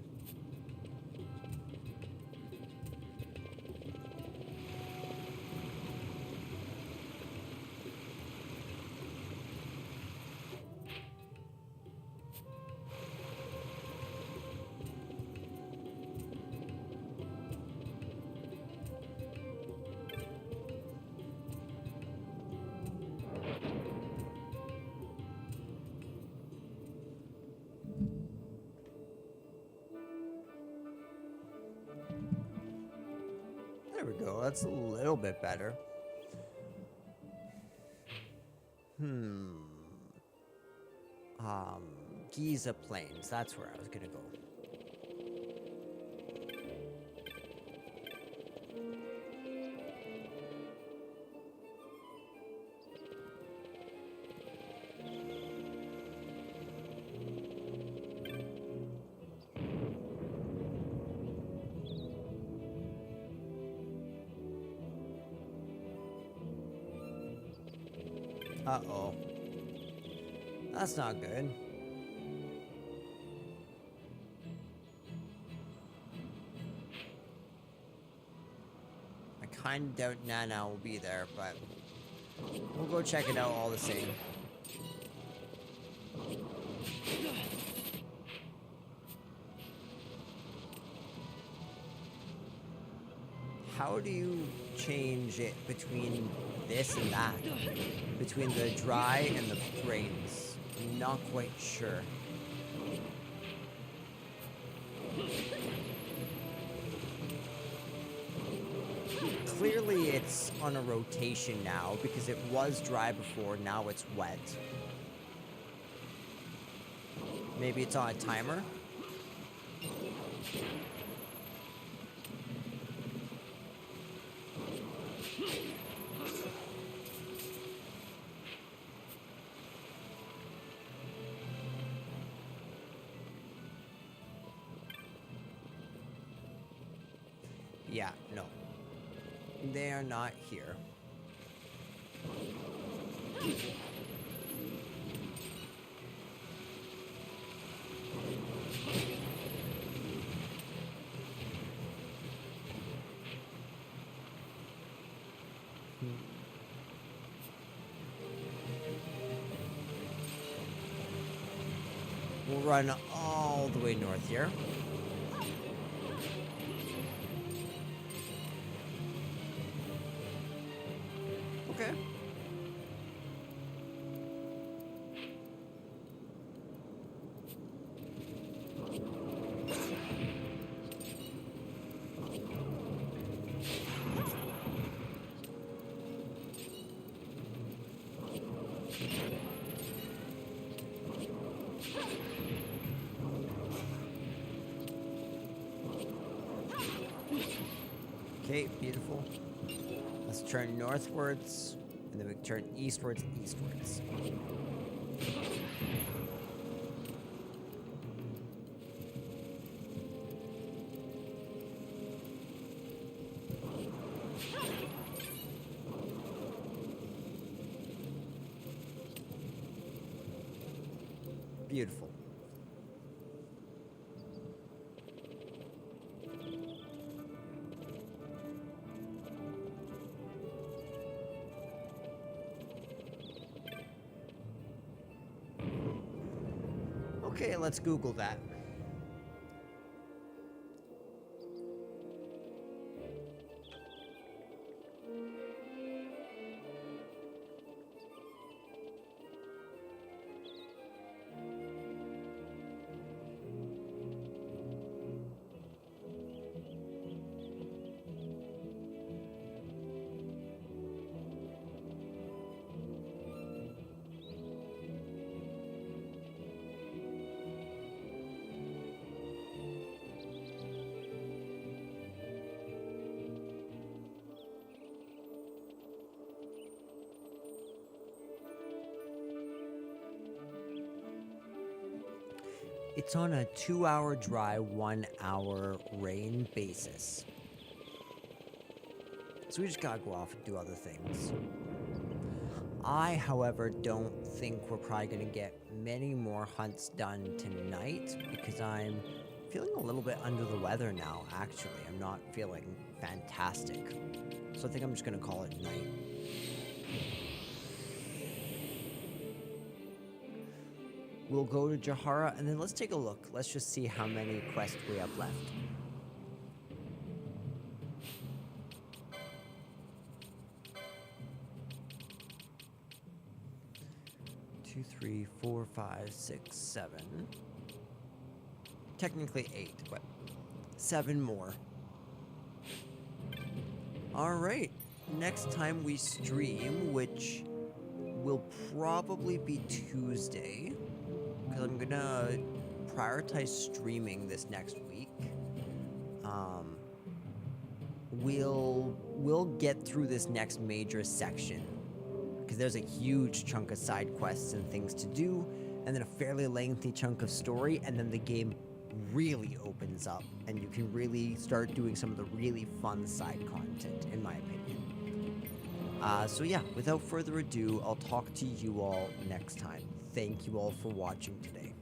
we go. That's a little bit better. Giza Plains. That's where I was gonna go. Uh-oh. That's not good. I kind of doubt Nana will be there, but we'll go check it out all the same. How do you change it between this and that? Between the dry and the rains? I'm not quite sure. Clearly it's on a rotation now because it was dry before, now it's wet. Maybe it's on a timer? Yeah, no. They are not here. We'll run all the way north here. Okay. Okay, beautiful. Let's turn northwards, and then we turn eastwards, eastwards. Beautiful. Okay, let's Google that. It's on a 2-hour dry, 1-hour rain basis. So we just gotta go off and do other things. I, however, don't think we're probably gonna get many more hunts done tonight because I'm feeling a little bit under the weather now, actually. I'm not feeling fantastic. So I think I'm just gonna call it night. We'll go to Jahara, and then let's take a look. Let's just see how many quests we have left. Two, 3, 4, 5, 6, 7. Technically 8, but 7 more. Alright, next time we stream, which will probably be Tuesday, because I'm gonna prioritize streaming this next week. We'll get through this next major section, because there's a huge chunk of side quests and things to do, and then a fairly lengthy chunk of story, and then the game really opens up, and you can really start doing some of the really fun side content, in my opinion. So yeah, without further ado, I'll talk to you all next time. Thank you all for watching today.